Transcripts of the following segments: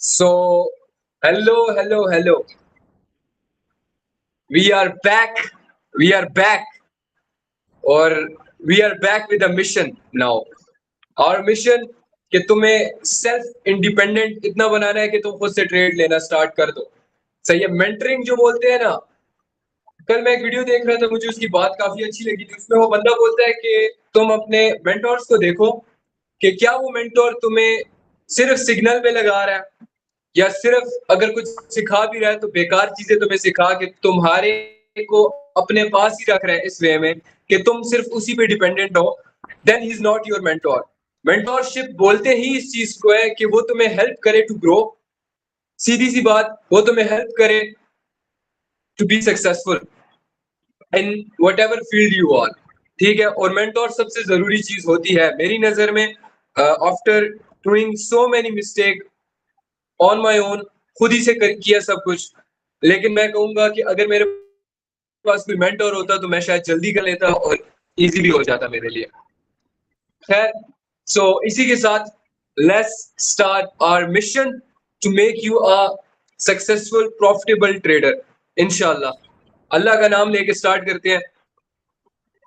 So, hello, hello, hello. We are back. We are back, or we are back with a mission now. Our mission कि तुम्हें self independent इतना बनाना है कि तुम खुद से ट्रेड लेना स्टार्ट कर दो। सही है। मेंटरिंग जो बोलते हैं ना, कल मैं एक वीडियो देख रहा था, मुझे उसकी बात काफी अच्छी लगी थी। उसमें वो बंदा बोलता है कि तुम अपने मेंटोर्स को देखो कि क्या वो मेंटोर तुम्हें सिर्फ सिग्नल पे लगा रहा है, या सिर्फ अगर कुछ सिखा भी रहा है तो बेकार चीजें तुम्हें सिखा के तुम्हारे को अपने पास ही रख रहा है इस वे में कि तुम सिर्फ उसी पे डिपेंडेंट हो। Then he is not your mentor. Mentorship बोलते ही इस चीज को है कि वो तुम्हें हेल्प करे टू ग्रो। सीधी सी बात, वो तुम्हें हेल्प करे to be successful in whatever field you are. ठीक है। और मेंटोर सबसे जरूरी चीज होती है मेरी नजर में। After doing so many mistake on my own, खुद ही से किया सब कुछ, लेकिन मैं कहूंगा कि अगर मेरे पास कोई मेंटोर होता तो मैं शायद जल्दी कर लेता और इजी भी हो जाता मेरे लिए। खैर, सो इसी के साथ let's start our mission to make you a successful profitable trader. इंशाल्लाह अल्लाह का नाम लेके स्टार्ट करते हैं।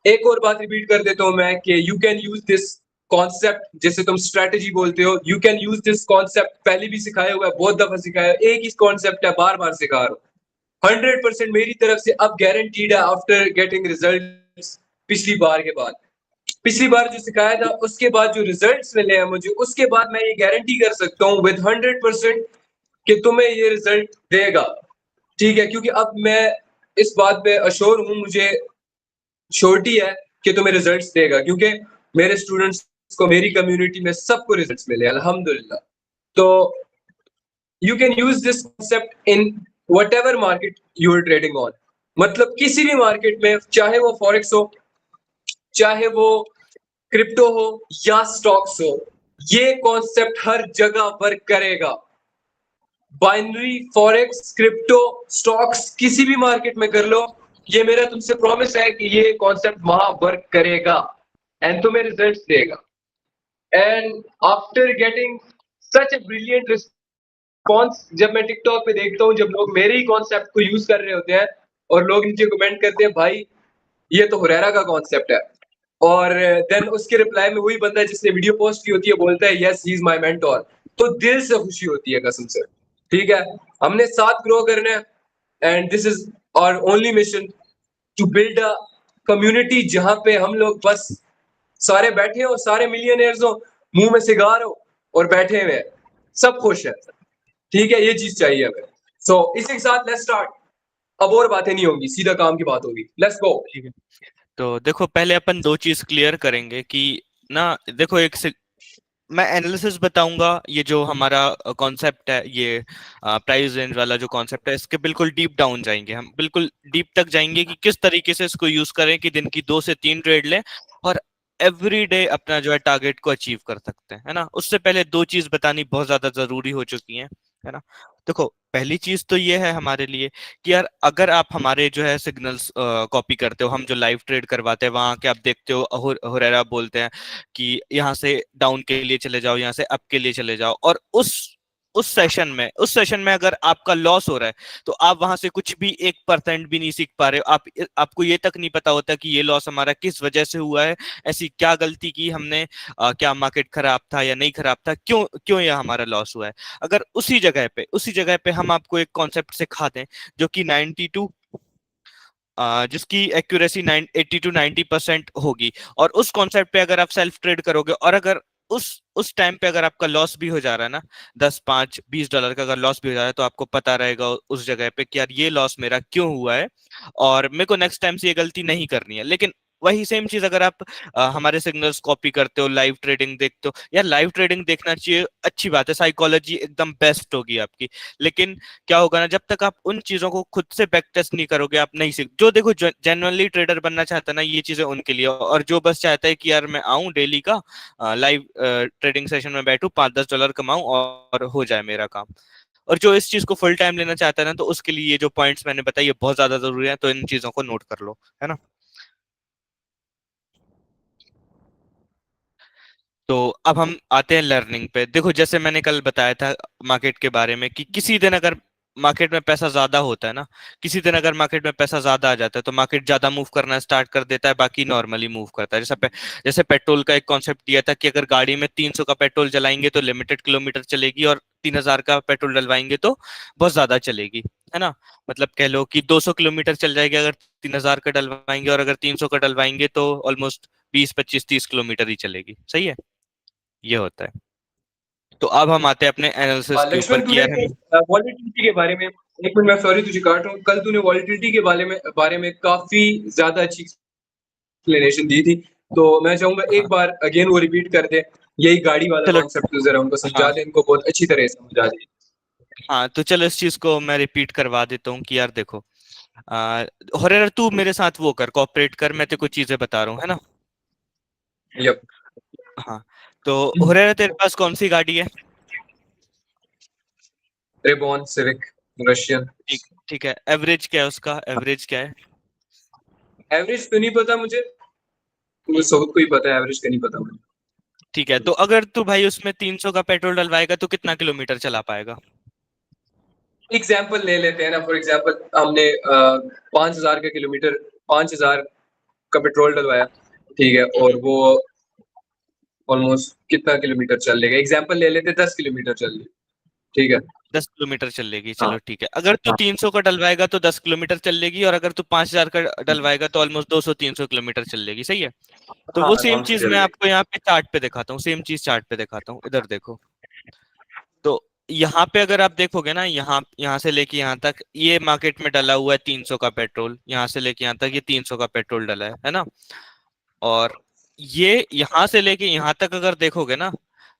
एक और बात रिपीट कर देता हूं मैं कि you can use this concept, जैसे तुम स्ट्रेटेजी बोलते हो, you can use this concept. पहले भी सिखाया हुआ है, बहुत दफा सिखाया है, एक ही कॉन्सेप्ट है, बार बार सिखा रहा हूं। 100% मेरी तरफ से अब गारंटीड है आफ्टर गेटिंग रिजल्ट। पिछली बार के बाद, पिछली बार जो सिखाया था उसके बाद जो रिजल्ट्स मिले हैं मुझे, उसके बाद मैं ये गारंटी कर सकता हूँ विद 100% कि तुम्हें ये रिजल्ट देगा। ठीक है, क्योंकि अब मैं इस बात पे अश्योर हूँ, मुझे श्योरिटी है कि तुम्हें रिजल्ट्स देगा, क्योंकि मेरे स्टूडेंट्स को, मेरी कम्युनिटी में सबको रिजल्ट्स मिले अल्हम्दुलिल्लाह। तो you can use this concept in whatever market you are trading on. मतलब किसी भी मार्केट में, चाहे वो फॉरेक्स हो, चाहे वो क्रिप्टो हो या स्टॉक्स हो, ये कॉन्सेप्ट हर जगह वर्क करेगा। बाइनरी, फॉरेक्स, क्रिप्टो, स्टॉक्स, किसी भी मार्केट में कर लो, ये मेरा तुमसे प्रॉमिस है कि ये कॉन्सेप्ट वहां वर्क करेगा एंड तुम्हें रिजल्ट्स देगा। And after getting such a brilliant response, जब मैं टिकटॉक पे देखता हूँ, जब लोग मेरे ही कॉन्सेप्ट को यूज कर रहे होते हैं और लोग नीचे कमेंट करते हैं, भाई ये तो हुरैरा का कॉन्सेप्ट है, और देन उसके रिप्लाई में वही बंदा जिसने वीडियो पोस्ट की होती है बोलता है yes he is my mentor, तो दिल से खुशी होती है कसम से। ठीक है, हमने साथ ग्रो करना है and this is our only mission to build a community जहां पे हम लोग बस सारे बैठे हो, सारे मिलियनेयर्स हो, मुंह में सिगार हो और बैठे हुए हैं, सब खुश है। ठीक है, ये चीज चाहिए हमें। सो इसी के साथ लेट्स स्टार्ट। अब और बातें नहीं होंगी, सीधा काम की बात होगी। Let's go. ठीक है। तो देखो, पहले अपन दो चीज क्लियर करेंगे कि ना, देखो एक से मैं एनालिसिस बताऊंगा। ये जो हमारा कॉन्सेप्ट है, ये प्राइस रेंज वाला जो कॉन्सेप्ट है, इसके बिल्कुल डीप डाउन जाएंगे, हम बिल्कुल डीप तक जाएंगे कि किस तरीके से इसको यूज करें कि दिन की 2 से 3 ट्रेड लें और एवरी डे अपना जो है टारगेट को अचीव कर सकते हैं, है ना। उससे पहले दो चीज बतानी बहुत ज्यादा जरूरी हो चुकी है ना। देखो, पहली चीज तो ये है हमारे लिए कि यार, अगर आप हमारे जो है सिग्नल्स कॉपी करते हो, हम जो लाइव ट्रेड करवाते हैं वहां के आप देखते हो, हुरैरा बोलते हैं कि यहाँ से डाउन के लिए चले जाओ, यहाँ से अप के लिए चले जाओ, और उस सेशन में अगर आपका लॉस हो रहा है तो आप वहां से कुछ भी 1% भी नहीं सीख पा रहे हो। आपको ये तक नहीं पता होता कि ये लॉस हमारा किस वजह से हुआ है, ऐसी क्या गलती की हमने, क्या मार्केट खराब था या नहीं खराब था, क्यों क्यों यह हमारा लॉस हुआ है। अगर उसी जगह पे हम आपको एक कॉन्सेप्ट सिखा दें जो कि 92 जिसकी एक्यूरेसी 80 to 90% होगी, और उस कॉन्सेप्ट पे अगर आप सेल्फ ट्रेड करोगे, और अगर उस टाइम पे अगर आपका लॉस भी हो जा रहा है ना, 10, 5, 20 डॉलर का अगर लॉस भी हो जा रहा है, तो आपको पता रहेगा उस जगह पे कि यार ये लॉस मेरा क्यों हुआ है और मेरे को नेक्स्ट टाइम से ये गलती नहीं करनी है। लेकिन वही सेम चीज अगर आप हमारे सिग्नल्स कॉपी करते हो, लाइव ट्रेडिंग देखते हो, यार लाइव ट्रेडिंग देखना चाहिए, अच्छी बात है, साइकोलॉजी एकदम बेस्ट होगी आपकी। लेकिन क्या होगा ना, जब तक आप उन चीजों को खुद से बैक टेस्ट नहीं करोगे, आप नहीं सीख, जो देखो जेन्युइनली ट्रेडर बनना चाहता है ना, ये चीजें उनके लिए, और जो बस चाहता है कि यार मैं आऊं डेली का लाइव ट्रेडिंग सेशन में बैठूं, 5-10 डॉलर कमाऊं और हो जाए मेरा काम, और जो इस चीज को फुल टाइम लेना चाहता है ना, तो उसके लिए ये जो पॉइंट्स मैंने बताई ये बहुत ज्यादा जरूरी है, तो इन चीजों को नोट कर लो, है ना। तो अब हम आते हैं लर्निंग पे। देखो जैसे मैंने कल बताया था मार्केट के बारे में कि किसी दिन अगर मार्केट में पैसा ज्यादा होता है ना, किसी दिन अगर मार्केट में पैसा ज्यादा आ जाता है तो मार्केट ज्यादा मूव करना स्टार्ट कर देता है, बाकी नॉर्मली मूव करता है। जैसे पेट्रोल का एक कॉन्सेप्ट दिया था कि अगर गाड़ी में 300 का पेट्रोल जलाएंगे तो लिमिटेड किलोमीटर चलेगी, और 3000 का पेट्रोल डलवाएंगे तो बहुत ज्यादा चलेगी, है ना। मतलब कह लो कि 200 किलोमीटर चल जाएगी अगर 3000 का डलवाएंगे, और अगर 300 का डलवाएंगे तो ऑलमोस्ट 20 25 30 किलोमीटर ही चलेगी। सही है, ये होता है। तो अब हम आते हैं अपने एनालिसिस के ऊपर लक्ष्मण, कि तूने यार हम। वॉलिटिलिटी के बारे में, एक मिनट, मैं सॉरी तुझे काट रहा हूँ, कल तूने वॉलिटिलिटी के बारे में काफी ज्यादा अच्छी एक्सप्लेनेशन दी थी, तो मैं चाहूंगा एक हाँ बार अगेन वो रिपीट कर दे, यही गाड़ी वाला चलो। कॉन्सेप्ट जरा उनको हाँ समझा दे, इनको बहुत अच्छी तरह से समझा दे। हाँ, तो चलो इस चीज को मैं रिपीट करवा देता हूँ कि यार देखो, होरेर तू मेरे साथ वो कर, कोऑपरेट कर, मैं तेरे को चीजें बता रहा हूँ, है ना। यप। हाँ, तो होरेर तेरे पास कौन सी गाड़ी है? रेबॉन सिविक, रशियन। ठीक, ठीक है। एवरेज क्या है उसका, एवरेज क्या है? एवरेज तो नहीं पता मुझे हम्म, सबको ही पता है, एवरेज का नहीं पता मुझे। ठीक है। तो अगर तू भाई उसमें 300 का पेट्रोल डलवाएगा तो कितना किलोमीटर चला पाएगा? एग्जाम्पल ले लेते हैं ना, फॉर एग्जाम्पल हमने 5000 का किलोमीटर, 5000 का पेट्रोल डलवाया, ठीक है, हम्म, और वो ऑलमोस्ट कितना किलोमीटर चल लेगा, एग्जाम्पल ले लेते हैं 10 किलोमीटर चल ले, ठीक है। 10 किलोमीटर चल लेगी, हाँ चलो ठीक है। अगर तू 300 का डलवाएगा तो 10 किलोमीटर चल लेगी, और अगर तू 5000 का डलवाएगा तो ऑलमोस्ट 200 300 किलोमीटर चल लेगी। सही है। तो हाँ, वो सेम आराम से चीज चल मैं लेगा। आपको यहाँ पे चार्ट पे दिखाता हूँ, सेम चीज चार्ट पे दिखाता हूँ, इधर देखो। तो यहाँ पे अगर आप देखोगे ना, यहाँ यहाँ से लेके यहाँ तक ये मार्केट में डला हुआ है 300 का पेट्रोल, यहाँ से लेके यहाँ तक ये 300 का पेट्रोल डला है ना। और ये यहाँ से लेके यहाँ तक अगर देखोगे ना,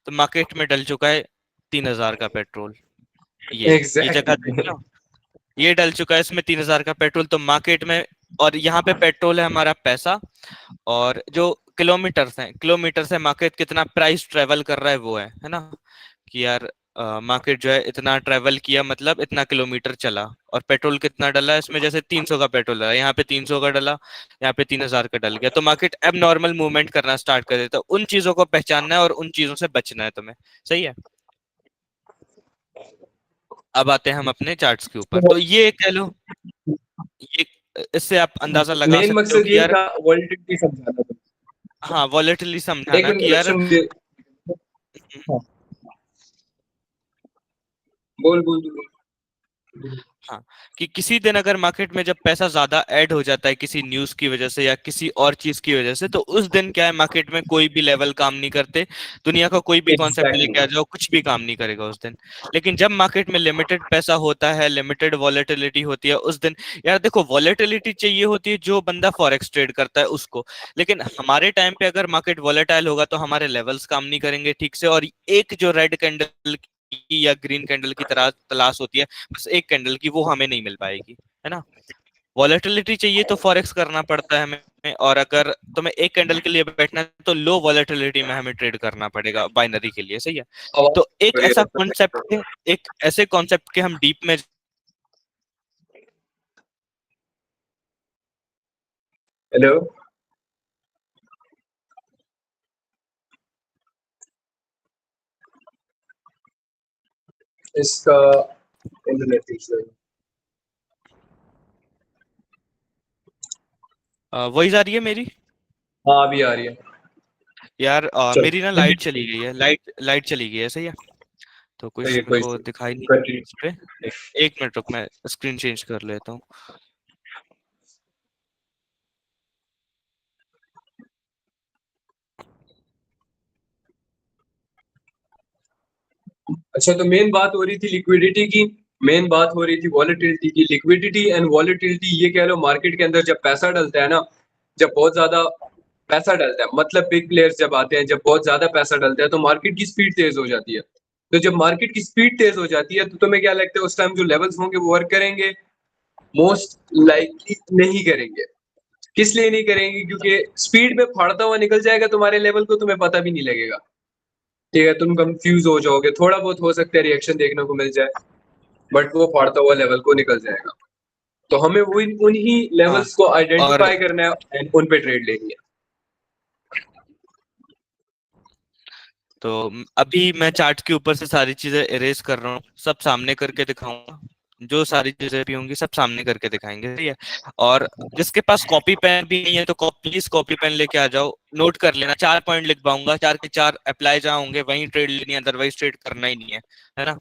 तो मार्केट में डल चुका है 3000 का पेट्रोल। ये जगह एग्जैक्टली। देखना, ये डल चुका है इसमें 3000 का पेट्रोल तो मार्केट में। और यहाँ पे पेट्रोल है हमारा पैसा, और जो किलोमीटर हैं, किलोमीटर से मार्केट कितना प्राइस ट्रेवल कर रहा है वो है ना। कि यार मार्केट जो है इतना ट्रेवल किया, मतलब इतना किलोमीटर चला, और पेट्रोल कितना डला है इसमें, जैसे 300 का पेट्रोल डला, यहाँ पे 300 का डला, यहाँ पे 3000 का डल गया, तो मार्केट अब नॉर्मल मूवमेंट करना स्टार्ट कर देता है। उन चीजों को पहचानना है और उन चीजों से बचना है तुम्हें। सही है। अब आते हैं हम अपने चार्ट्स के ऊपर। तो तो ये कह लो, ये इससे आप अंदाजा लगा मेन सकते हो मकसद कि यही यार, था वॉलिटिलिटी समझाना था। हाँ वॉलेटिली एक समझाना मिनट कि यार। लक्ष्मण, मुझे, हाँ, बोल बोल बोल। हाँ, कि किसी दिन अगर मार्केट में जब पैसा ज्यादा ऐड हो जाता है किसी न्यूज की वजह से या किसी और चीज की वजह से, तो उस दिन क्या है, मार्केट में कोई भी लेवल काम नहीं करते, दुनिया का कोई भी कॉन्सेप्ट लेके आ एग्जैक्टली। जाओ कुछ भी काम नहीं करेगा उस दिन। लेकिन जब मार्केट में लिमिटेड पैसा होता है, लिमिटेड वॉलेटिलिटी होती है उस दिन, यार देखो वॉलेटिलिटी चाहिए होती है जो बंदा फॉरेक्स ट्रेड करता है उसको। लेकिन हमारे टाइम पे अगर मार्केट वॉलेटाइल होगा तो हमारे लेवल्स काम नहीं करेंगे ठीक से, और एक जो रेड कैंडल की या ग्रीन कैंडल की तरह तलाश होती है, बस एक कैंडल की, वो हमें नहीं मिल पाएगी, है ना। वॉलेटिलिटी चाहिए तो फॉरेक्स करना पड़ता है हमें, और अगर तुम्हें एक कैंडल के लिए बैठना है तो लो वॉलेटिलिटी में हमें ट्रेड करना पड़ेगा बाइनरी के लिए। सही है। आवाज तो एक बढ़िया ऐसा रहता कॉन्सेप्ट है, एक ऐसे कॉन्सेप्ट के हम डीप में। है। हेलो। इसका इंटरनेट इशू है। वॉइस आ रही है मेरी? हाँ, अभी आ रही है। यार चल, मेरी ना लाइट चली गई है, लाइट लाइट चली गई है। सही है। तो कुछ ये मेरे कोई को दिखाई नहीं कंटिन्यू। इस पे। एक मिनट रुक, मैं स्क्रीन चेंज कर लेता हूँ। अच्छा, तो मेन बात हो रही थी लिक्विडिटी की, मेन बात हो रही थी वॉलेटिलिटी की। लिक्विडिटी एंड वॉलेटिलिटी, ये कह लो मार्केट के अंदर जब पैसा डलता है ना, जब बहुत ज्यादा पैसा डलता है, मतलब बिग प्लेयर्स जब आते हैं, जब बहुत ज्यादा पैसा डलता है तो मार्केट की स्पीड तेज हो जाती है। तो जब मार्केट की स्पीड तेज हो जाती है तो तुम्हें क्या लगता है उस टाइम जो लेवल्स होंगे वो वर्क करेंगे? मोस्ट लाइकली नहीं करेंगे। किस लिए नहीं करेंगे? क्योंकि स्पीड में फाड़ता हुआ निकल जाएगा तुम्हारे लेवल को, तुम्हें पता भी नहीं लगेगा, ठीक है, तुम कंफ्यूज हो जाओगे, थोड़ा बहुत हो सकता है रिएक्शन देखने को मिल जाए, बट वो फाड़ता हुआ लेवल को निकल जाएगा। तो हमें वही उन्हीं हाँ, लेवल्स को और आइडेंटिफाई करना है एंड उन पे ट्रेड लेनी है। तो अभी मैं चार्ट के ऊपर से सारी चीजें इरेज कर रहा हूँ, सब सामने करके दिखाऊंगा। जो सारी चीजें भी होंगी सब सामने करके दिखाएंगे, ठीक है। और जिसके पास कॉपी पेन भी नहीं है तो प्लीज कॉपी पेन लेके आ जाओ, नोट कर लेना। 4 पॉइंट लिख पाऊंगा, 4 के 4 अप्लाई जहाँ होंगे वहीं ट्रेड लेनी है, अदरवाइज ट्रेड करना ही नहीं है ना।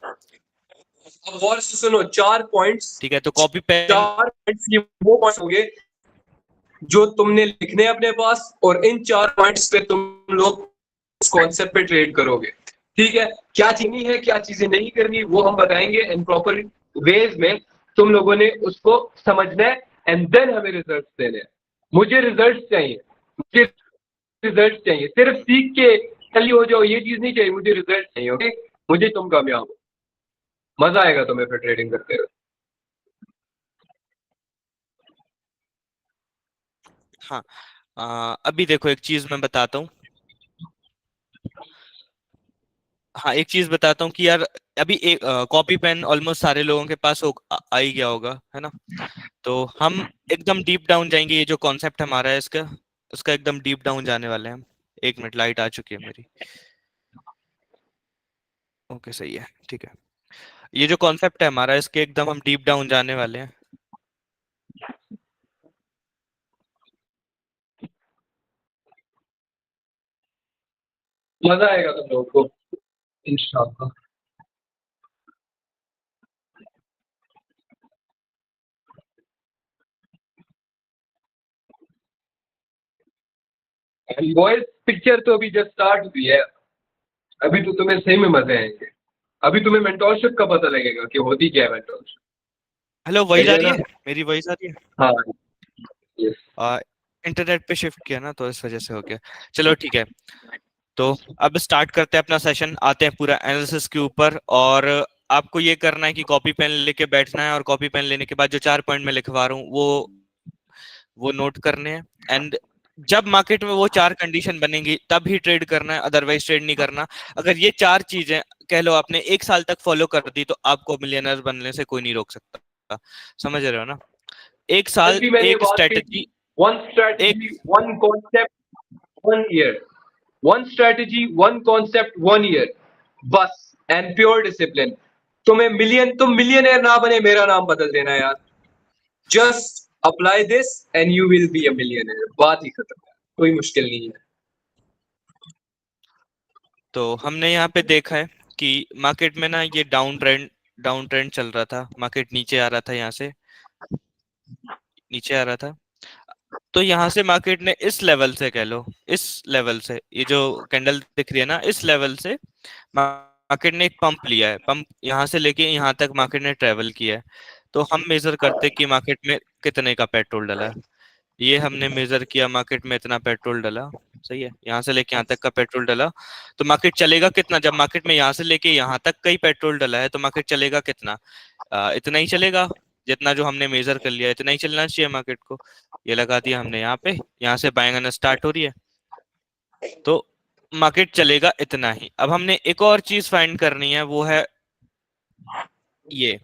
अब गौर से सुनो, 4 पॉइंट्स, ठीक है, तो कॉपी पेन 4 पॉइंट्स ये वो पॉइंट्स होंगे जो तुमने लिखने हैं अपने पास, और इन 4 पॉइंट्स पे तुम लोग उस कॉन्सेप्ट पे ट्रेड करोगे, ठीक है। क्या चीनी है, क्या चीजें नहीं करनी, वो हम बताएंगे इन प्रॉपर वेज में। तुम लोगों ने उसको समझना है एंड देन हमें रिजल्ट देने हैं। मुझे रिजल्ट चाहिए, मुझे रिजल्ट चाहिए। सिर्फ सीख के खाली हो जाओ ये चीज नहीं चाहिए, मुझे रिजल्ट चाहिए। ओके, मुझे तुम कामयाब हो, मजा आएगा तुम्हें फिर ट्रेडिंग करते हुए। हाँ, अभी देखो एक चीज मैं बताता हूँ। हाँ, एक चीज बताता हूँ कि यार अभी एक कॉपी पेन ऑलमोस्ट सारे लोगों के पास आ ही गया होगा, है ना। तो हम एकदम डीप डाउन जाएंगे, ये जो कॉन्सेप्ट हमारा है इसका उसका एकदम डीप डाउन जाने वाले हैं हम। 1 मिनट, लाइट आ चुकी है मेरी। ओके, सही है, ठीक है। ये जो कॉन्सेप्ट है हमारा, इसके एकदम हम डीप डाउन जाने वाले हैं। मजा आएगा तुम लोगों को इंशाल्लाह। बॉयज, पिक्चर तो अभी जस्ट स्टार्ट हुई है, अभी तो तुम्हें सही में मजे आएंगे। अभी तुम्हें मेंटोरशिप का पता लगेगा कि होती क्या है मेंटोरशिप। हेलो, वॉइस सही आ है रही ना? है? मेरी वॉइस आ रही है? हाँ, यस। इंटरनेट पे शिफ्ट किया ना तो इस वजह से हो गया। चलो ठीक है, तो अब स्टार्ट करते हैं अपना सेशन, आते हैं पूरा एनालिसिस के ऊपर। और आपको ये करना है कि कॉपी पेन लेके बैठना है, और कॉपी पेन लेने के बाद जो 4 पॉइंट मैं लिखवा रहा हूँ वो नोट करने हैं। एंड जब मार्केट में वो 4 कंडीशन बनेंगी तब ही ट्रेड करना है, अदरवाइज ट्रेड नहीं करना। अगर ये 4 चीजें कह लो आपने 1 साल तक फॉलो कर दी तो आपको मिलियनर बनने से कोई नहीं रोक सकता। समझ रहे हो ना? एक कल साल भी मैंने ये एक बात कही थी, स्ट्रेटजी। वन एक strategy one concept 1 year, one strategy one concept 1 year, बस। And pure discipline. तुम मिलियनर ना बने, मेरा नाम बदल देना यार। Just apply this and you will be a millionaire, बात ही खत्म है, कोई मुश्किल नहीं है। तो हमने यहाँ पे देखा है कि मार्केट में ना ये डाउन ट्रेंड चल रहा था, मार्केट नीचे आ रहा था, यहाँ से नीचे आ रहा था। तो यहाँ से मार्केट ने इस लेवल से कह लो, इस लेवल से ये जो कैंडल दिख रही है ना, इस लेवल से मार्केट ने एक पंप लिया है। पंप यहाँ से लेके यहाँ तक मार्केट ने ट्रेवल किया है। तो हम मेजर करते हैं कि मार्केट में कितने का पेट्रोल डला है। ये हमने मेजर किया, मार्केट में इतना पेट्रोल डला, सही है। यहाँ से लेके यहाँ तक का पेट्रोल डला, तो मार्केट चलेगा कितना? जब मार्केट में यहाँ से लेके यहाँ तक का ही पेट्रोल डला है तो मार्केट चलेगा कितना? इतना ही चलेगा, जितना जो हमने मेजर कर लिया इतना ही चलना चाहिए मार्केट को। ये लगा दिया हमने यहाँ पे, यहाँ से बाइंग आना स्टार्ट हो रही है तो मार्केट चलेगा इतना ही। अब हमने एक और चीज फाइंड करनी है, वो है ये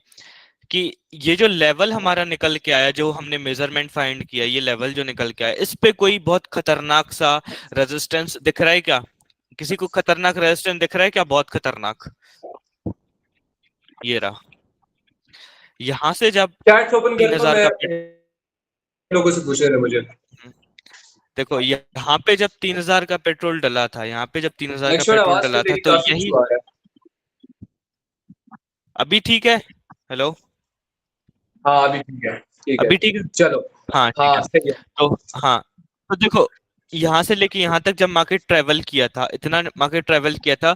कि ये जो लेवल हमारा निकल के आया, जो हमने मेजरमेंट फाइंड किया, ये लेवल जो निकल के आया, इस पे कोई बहुत खतरनाक सा रेजिस्टेंस दिख रहा है क्या? किसी को खतरनाक रेजिस्टेंस दिख रहा है क्या? बहुत खतरनाक, ये रहा। यहां से जब चैट्स ओपन तीन कर दो, हजार मैं का लोगों से पूछ रहे थे मुझे। देखो यहाँ पे जब 3,000 का पेट्रोल डला था, यहाँ पे जब 3,000 का एक्चुअल पेट्रोल आवाज तो डला था तेरी तो काफी यही। इशू आ रहा है। अभी ठीक है? हेलो? हाँ अभी ठीक है, ठीक है। अभी ठीक है? चलो। हाँ ठीक हाँ है। सही है। तो हाँ, तो देखो यहाँ से लेके यहाँ तक जब मार्केट ट्रेवल किया था, इतना मार्केट ट्रेवल किया था,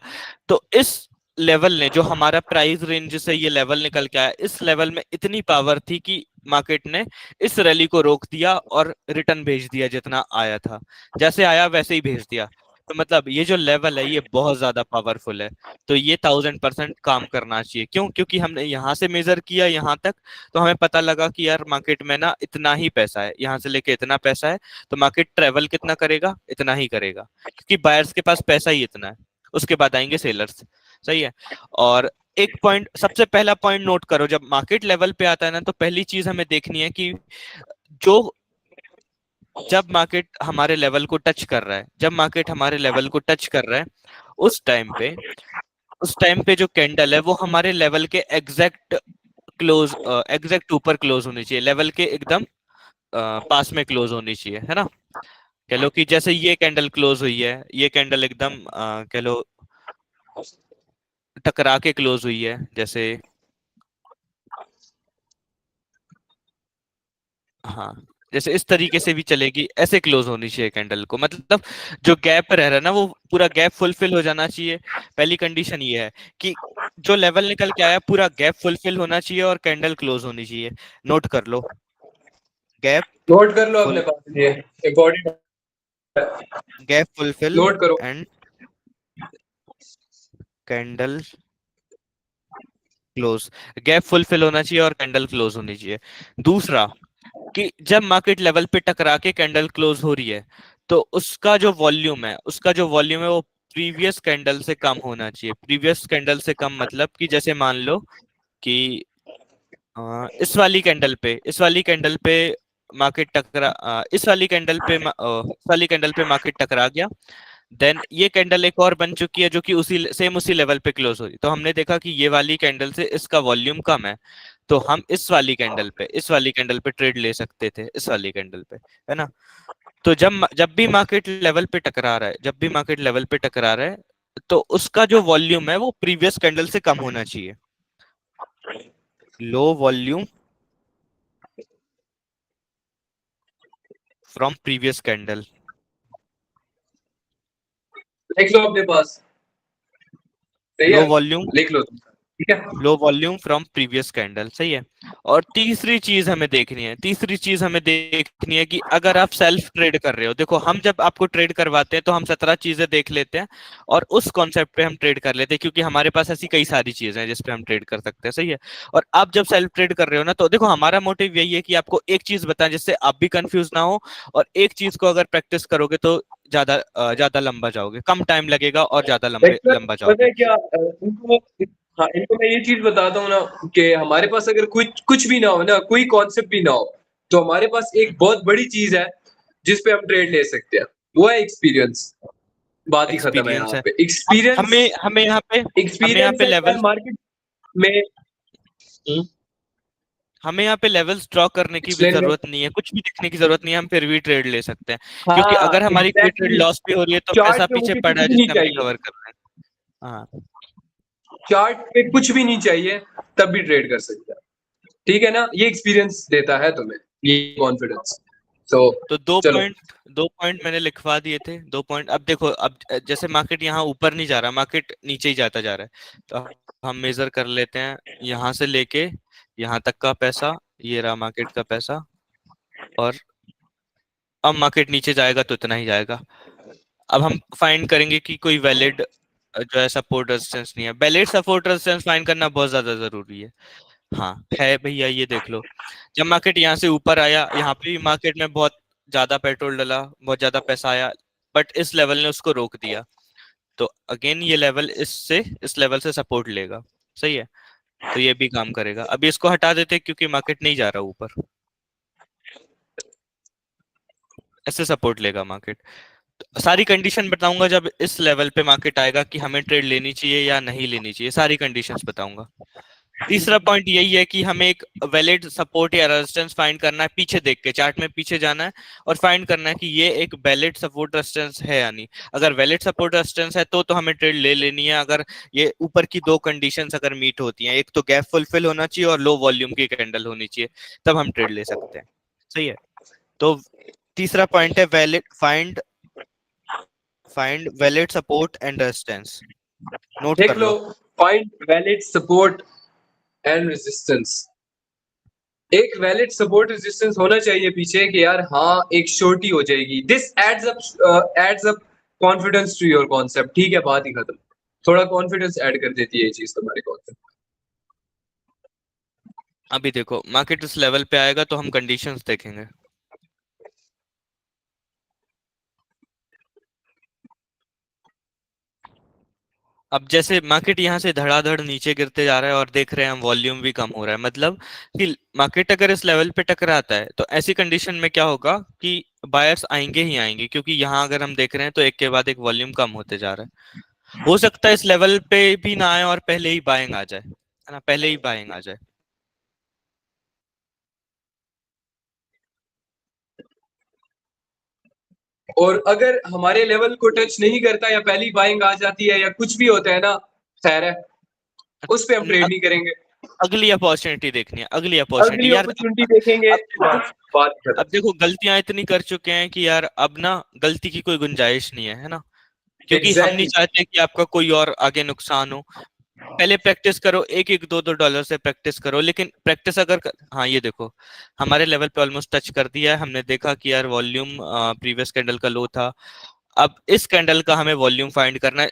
तो इस लेवल ने, जो हमारा प्राइस रेंज से ये लेवल निकल के आया, इस लेवल में इतनी पावर थी कि मार्केट ने इस रैली को रोक दिया और रिटर्न भेज दिया, जितना आया था जैसे आया वैसे ही भेज दिया। तो मतलब ये जो लेवल है ये बहुत ज्यादा पावरफुल है। तो ये 1000% काम करना चाहिए। क्यों? क्योंकि हमने यहाँ से मेजर किया यहाँ तक, तो हमें पता लगा कि यार मार्केट में ना इतना ही पैसा है, यहाँ से लेके इतना पैसा है, तो मार्केट ट्रेवल कितना करेगा? इतना ही करेगा, क्योंकि बायर्स के पास पैसा ही इतना है। उसके बाद आएंगे सेलर्स, सही है। और एक पॉइंट, सबसे पहला पॉइंट नोट करो, जब मार्केट लेवल पे आता है ना तो पहली चीज हमें देखनी है कि जो जब मार्केट हमारे लेवल को टच कर रहा है, जब मार्केट हमारे लेवल को टच कर रहा है, उस टाइम पे जो कैंडल है वो हमारे लेवल के एग्जैक्ट क्लोज, एग्जैक्ट ऊपर क्लोज होनी चाहिए, लेवल के एकदम पास में क्लोज होनी चाहिए, है ना। कह लो कि जैसे ये कैंडल क्लोज हुई है, ये कैंडल एकदम कह लो टकरा के क्लोज हुई है, जैसे हाँ, जैसे इस तरीके से भी चलेगी, ऐसे क्लोज होनी चाहिए कैंडल को, मतलब जो गैप रह रहा है ना वो पूरा गैप फुलफिल हो जाना चाहिए। पहली कंडीशन ये है कि जो लेवल निकल के आया पूरा गैप फुलफिल होना चाहिए और कैंडल क्लोज होनी चाहिए। नोट कर लो, गैप नोट कर लो अपने फुल पास, ये इम्पोर्टेंट, गैप फुलफिल नोट करो। And candle close. Gap fulfil होना चाहिए और कैंडल क्लोज होनी चाहिए। दूसरा कि जब मार्केट लेवल पे टकरा के कैंडल क्लोज हो रही है तो उसका जो वॉल्यूम है वो प्रीवियस कैंडल से कम होना चाहिए। प्रीवियस कैंडल से कम मतलब कि जैसे मान लो कि इस वाली कैंडल पे मार्केट टकरा इस वाली कैंडल पे मार्केट टकरा गया, देन ये कैंडल एक और बन चुकी है जो कि उसी लेवल पे क्लोज हो रही, तो हमने देखा कि ये वाली कैंडल से इसका वॉल्यूम कम है, तो हम इस वाली कैंडल पे ट्रेड ले सकते थे, इस वाली कैंडल पे, है ना। तो जब भी मार्केट लेवल पे टकरा रहा है, तो उसका जो वॉल्यूम है वो प्रीवियस कैंडल से कम होना चाहिए। Low volume from previous candle. लिख लो अपने पास, सही लो है, वॉल्यूम लिख लो तुम, ठीक है। Low volume from previous candle, सही है। और तीसरी चीज हमें देखनी है कि अगर आप सेल्फ ट्रेड कर रहे हो, देखो हम जब आपको ट्रेड करवाते हैं तो हम 17 चीजें देख लेते हैं और उस कॉन्सेप्ट पे हम ट्रेड कर लेते हैं, क्योंकि हमारे पास ऐसी कई सारी चीजें हैं जिस पे हम ट्रेड कर सकते हैं, सही है। और आप जब सेल्फ ट्रेड कर रहे हो ना, तो देखो हमारा मोटिव यही है कि आपको एक चीज बताएं जिससे आप भी कंफ्यूज ना हो, और एक चीज को अगर प्रैक्टिस करोगे तो ज्यादा लंबा जाओगे, कम टाइम लगेगा और ज्यादा लेकिन लंबा पता जाओगे। है क्या, इनको, हाँ इनको मैं ये चीज बताता हूँ ना, कि हमारे पास अगर कुछ कुछ भी ना हो ना, कोई कॉन्सेप्ट भी ना हो, तो हमारे पास एक बहुत बड़ी चीज है जिस पे हम ट्रेड ले सकते हैं, वो है एक्सपीरियंस। बात ही खत्म है एक्सपीरियंस यहाँ है। पे, अब एक्सपीरियंस। हमें यहाँ एक्सपीरियंस पे है यार लेवल मार्केट में। हम्म, हमें यहाँ पे लेवल्स ड्रॉ करने की भी एक्सप्लेन कर। जरूरत नहीं है, कुछ भी देखने की जरूरत नहीं है, हम फिर भी ट्रेड ले सकते हैं। क्योंकि हाँ अगर हमारी कोई ट्रेड एग्जैक्टली, लॉस भी हो रही है तो चार्ट पैसा पे पीछे मुझे पड़ा कुछ है भी नहीं जिसे हम चाहिए, रिकवर कर रहे हैं। हाँ, चार्ट पे कुछ भी नहीं चाहिए, तब भी ट्रेड कर सकते हैं, ठीक है ना। ये एक्सपीरियंस देता है तुम्हें, ये कॉन्फिडेंस। तो तो चलो, दो पॉइंट मैंने लिखवा दिए थे, 2 पॉइंट। अब देखो, अब जैसे मार्केट यहाँ ऊपर नहीं जा रहा, मार्केट नीचे ही जाता जा रहा है, तो हम मेजर कर लेते हैं यहाँ से लेके यहाँ तक का पैसा, ये रहा मार्केट का पैसा, और अब मार्केट नीचे जाएगा तो इतना ही जाएगा। अब हम फाइंड करेंगे कि कोई वैलिड जो है सपोर्ट रेजिस्टेंस नहीं है। वैलिड सपोर्ट रेजिस्टेंस फाइंड करना बहुत ज्यादा जरूरी है। हाँ है भैया, ये देख लो, जब मार्केट यहाँ से ऊपर आया, यहाँ पे भी मार्केट में बहुत ज्यादा पेट्रोल डला, बहुत ज्यादा पैसा आया, बट इस लेवल ने उसको रोक दिया, तो अगेन ये लेवल इस लेवल से सपोर्ट लेगा, सही है। तो ये भी काम करेगा। अभी इसको हटा देते हैं क्योंकि मार्केट नहीं जा रहा ऊपर, ऐसे सपोर्ट लेगा मार्केट। सारी कंडीशन बताऊंगा जब इस लेवल पे मार्केट आएगा कि हमें ट्रेड लेनी चाहिए या नहीं लेनी चाहिए, सारी कंडीशंस बताऊंगा। तीसरा पॉइंट यही है कि हमें एक वैलिड सपोर्ट या रेजिस्टेंस फाइंड करना है, पीछे देख के चार्ट में पीछे जाना है और फाइंड करना है कि ये एक वैलिड सपोर्ट रेजिस्टेंस है या नहीं। अगर वैलिड सपोर्ट रेजिस्टेंस है तो हमें ट्रेड ले लेनी है। अगर ये ऊपर की दो कंडीशंस अगर मीट होती हैं, एक तो गैप फुलफिल होना चाहिए और लो वॉल्यूम की कैंडल होनी चाहिए, तब हम ट्रेड ले सकते हैं, सही है। तो तीसरा पॉइंट है valid find valid support and resistance. Note देख कर लो, लो। Find valid support and resistance. एक वैलिड सपोर्ट रेजिस्टेंस होना चाहिए पीछे, कि यार हाँ एक शॉर्टी हो जाएगी, this adds up confidence to your concept, ठीक है, बात ही खत्म। थोड़ा कॉन्फिडेंस ऐड कर देती है ये चीज तुम्हारे कॉन्सेप्ट। अभी देखो मार्केट इस लेवल पे आएगा तो हम कंडीशंस देखेंगे। अब जैसे मार्केट यहाँ से धड़ाधड़ नीचे गिरते जा रहा है और देख रहे हैं हम वॉल्यूम भी कम हो रहा है, मतलब कि मार्केट अगर इस लेवल पे टकराता है तो ऐसी कंडीशन में क्या होगा कि बायर्स आएंगे ही आएंगे, क्योंकि यहाँ अगर हम देख रहे हैं तो एक के बाद एक वॉल्यूम कम होते जा रहा है। हो सकता है इस लेवल पे भी ना आए और पहले ही बाइंग आ जाए, है ना, पहले ही बाइंग आ जाए। और अगर हमारे लेवल को टच नहीं करता या पहली बाइंग आ जाती है या कुछ भी होता है ना, खैर है, उस पे हम ट्रेड नहीं करेंगे। अगली अपॉर्चुनिटी देखनी है, अगली अगली अपॉर्चुनिटी यार। अपॉर्चुनिटी देखेंगे, अब देखो, बस बात खत्म। अब देखो गलतियां इतनी कर चुके हैं कि यार अब ना गलती की कोई गुंजाइश नहीं है ना, क्योंकि हम नहीं एग्जैक्टली। चाहते कि आपका कोई और आगे नुकसान हो। पहले प्रैक्टिस करो, एक एक दो दो डॉलर से प्रैक्टिस करो, लेकिन प्रैक्टिस हाँ ये देखो हमारे लेवल पे ऑलमोस्ट टच कर दिया है, हमने देखा कि यार वॉल्यूम प्रीवियस कैंडल का लो था। अब इस कैंडल का हमें वॉल्यूम फाइंड करना है,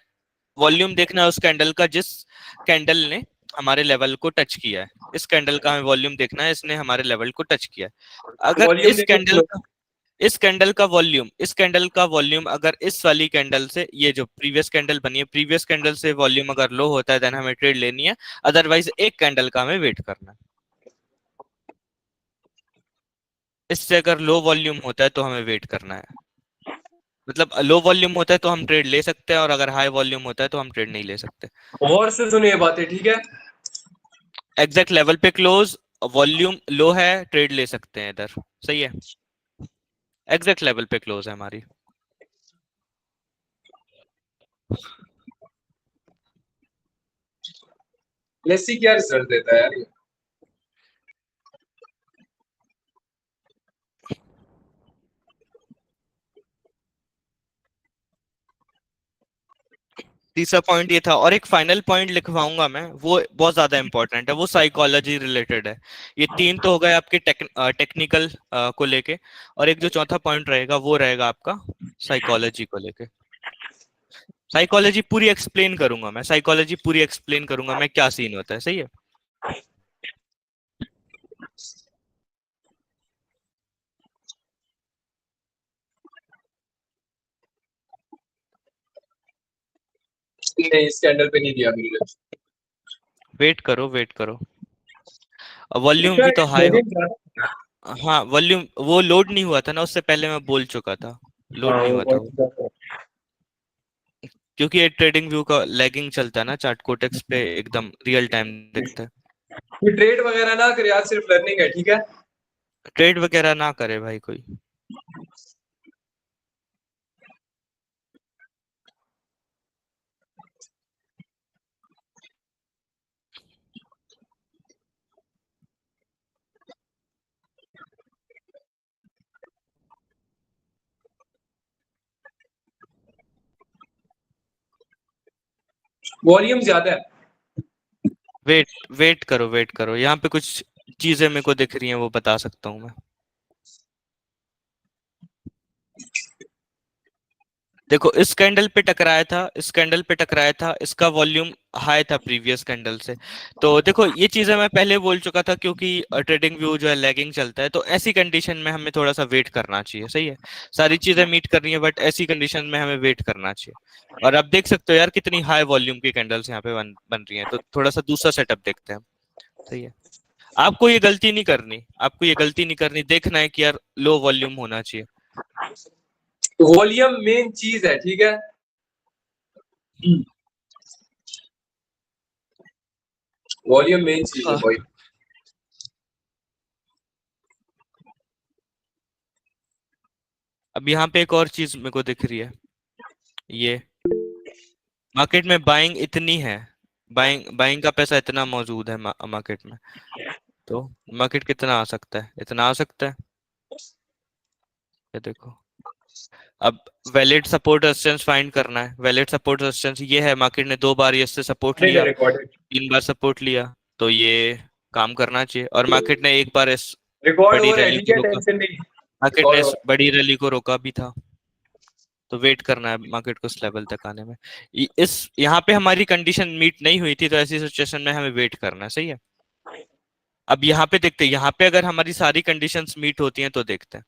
वॉल्यूम देखना है उस कैंडल का जिस कैंडल ने हमारे लेवल को टच किया है। इस कैंडल का हमें वॉल्यूम देखना है, इसने हमारे लेवल को टच किया है। अगर वॉल्यूम इस देखो, कैंडल का इस कैंडल का वॉल्यूम अगर इस वाली कैंडल से, ये जो प्रीवियस कैंडल बनी है, प्रीवियस कैंडल से वॉल्यूम अगर लो होता है देन हमें ट्रेड लेनी है, अदरवाइज एक कैंडल का हमें वेट करना है। इससे अगर लो वॉल्यूम होता है तो हमें वेट करना है, मतलब लो वॉल्यूम होता है तो हम ट्रेड ले सकते हैं, और अगर हाई वॉल्यूम होता है तो हम ट्रेड नहीं ले सकते। गौर से सुनिए बातें, ठीक है। एग्जैक्ट लेवल पे क्लोज, वॉल्यूम लो है, ट्रेड ले सकते हैं इधर। सही है, एग्जैक्ट लेवल पे क्लोज है हमारी। लेट्स सी क्या रिजल्ट देता है यार ये। तीसरा पॉइंट ये था, और एक फाइनल पॉइंट लिखवाऊंगा मैं, वो बहुत ज्यादा इंपॉर्टेंट है, वो साइकोलॉजी रिलेटेड है। ये तीन तो हो गए आपके टेक्निकल को लेके, और एक जो चौथा पॉइंट रहेगा वो रहेगा आपका साइकोलॉजी को लेके। साइकोलॉजी पूरी एक्सप्लेन करूंगा मैं, साइकोलॉजी पूरी एक्सप्लेन करूंगा मैं, क्या सीन होता है। सही है। नहीं, इस कैंडल पे नहीं दिया मेरे। वेट करो, वेट करो, वॉल्यूम भी तो हाई हो। हाँ वॉल्यूम वो लोड नहीं हुआ था ना, उससे पहले मैं बोल चुका था, लोड हाँ नहीं वो हुआ था वो। पॉइंट। क्योंकि ये ट्रेडिंग व्यू का लैगिंग चलता है ना, चार्ट कोटेक्स पे एकदम रियल टाइम दिखता है। ये ट्रेड वगैरह ना कर यार, सिर्फ लर्निंग है, ठीक है। ट्रेड वगैरह ना करे भाई कोई। वॉल्यूम ज्यादा है। वेट वेट करो, वेट करो, यहाँ पे कुछ चीजें मेरे को दिख रही हैं, वो बता सकता हूँ मैं। देखो इस कैंडल पे टकराया था, इस कैंडल पे टकराया था, इसका वॉल्यूम हाई था प्रीवियस कैंडल से। तो देखो ये चीजें मैं पहले बोल चुका था, क्योंकि ट्रेडिंग व्यू जो है लैगिंग चलता है, तो ऐसी कंडीशन में हमें थोड़ा सा वेट करना चाहिए। सही है, सारी चीजें मीट कर रही है, बट ऐसी कंडीशन में हमें वेट करना चाहिए। और आप देख सकते हो यार कितनी हाई वॉल्यूम की कैंडल्स यहाँ पे बन रही हैं, तो थोड़ा सा दूसरा सेटअप देखते हैं। सही है, आपको ये गलती नहीं करनी, आपको ये गलती नहीं करनी, देखना है कि यार लो वॉल्यूम होना चाहिए। वॉल्यूम मेन चीज है, ठीक है। वॉल्यूम मेन चीज है हाँ। भाई। अब यहाँ पे एक और चीज मेरे को दिख रही है, ये मार्केट में बाइंग इतनी है, बाइंग बाइंग का पैसा इतना मौजूद है मार्केट में, तो मार्केट कितना आ सकता है, इतना आ सकता है। ये देखो, अब वैलिड सपोर्ट रेजिस्टेंस फाइंड करना है, वैलिड सपोर्ट रेजिस्टेंस ये है, मार्केट ने दो बार इससे सपोर्ट लिया, रिकॉर्डेड तीन बार सपोर्ट लिया, तो ये काम करना चाहिए। और मार्केट ने एक बार इस रिकॉर्ड बड़ी हो रहा है, रैली ठीक को है, रोका, टेंशन नहीं। मार्केट ने रिकॉर्ड हो इस रहा बड़ी रैली को रोका भी था, तो वेट करना है मार्केट को इस लेवल तक आने में। इस यहाँ पे हमारी कंडीशन मीट नहीं हुई थी, तो ऐसी सिचुएशन में हमें वेट करना है। सही है, अब यहाँ पे देखते हैं, यहाँ पे अगर हमारी सारी कंडीशंस मीट होती हैं तो देखते हैं।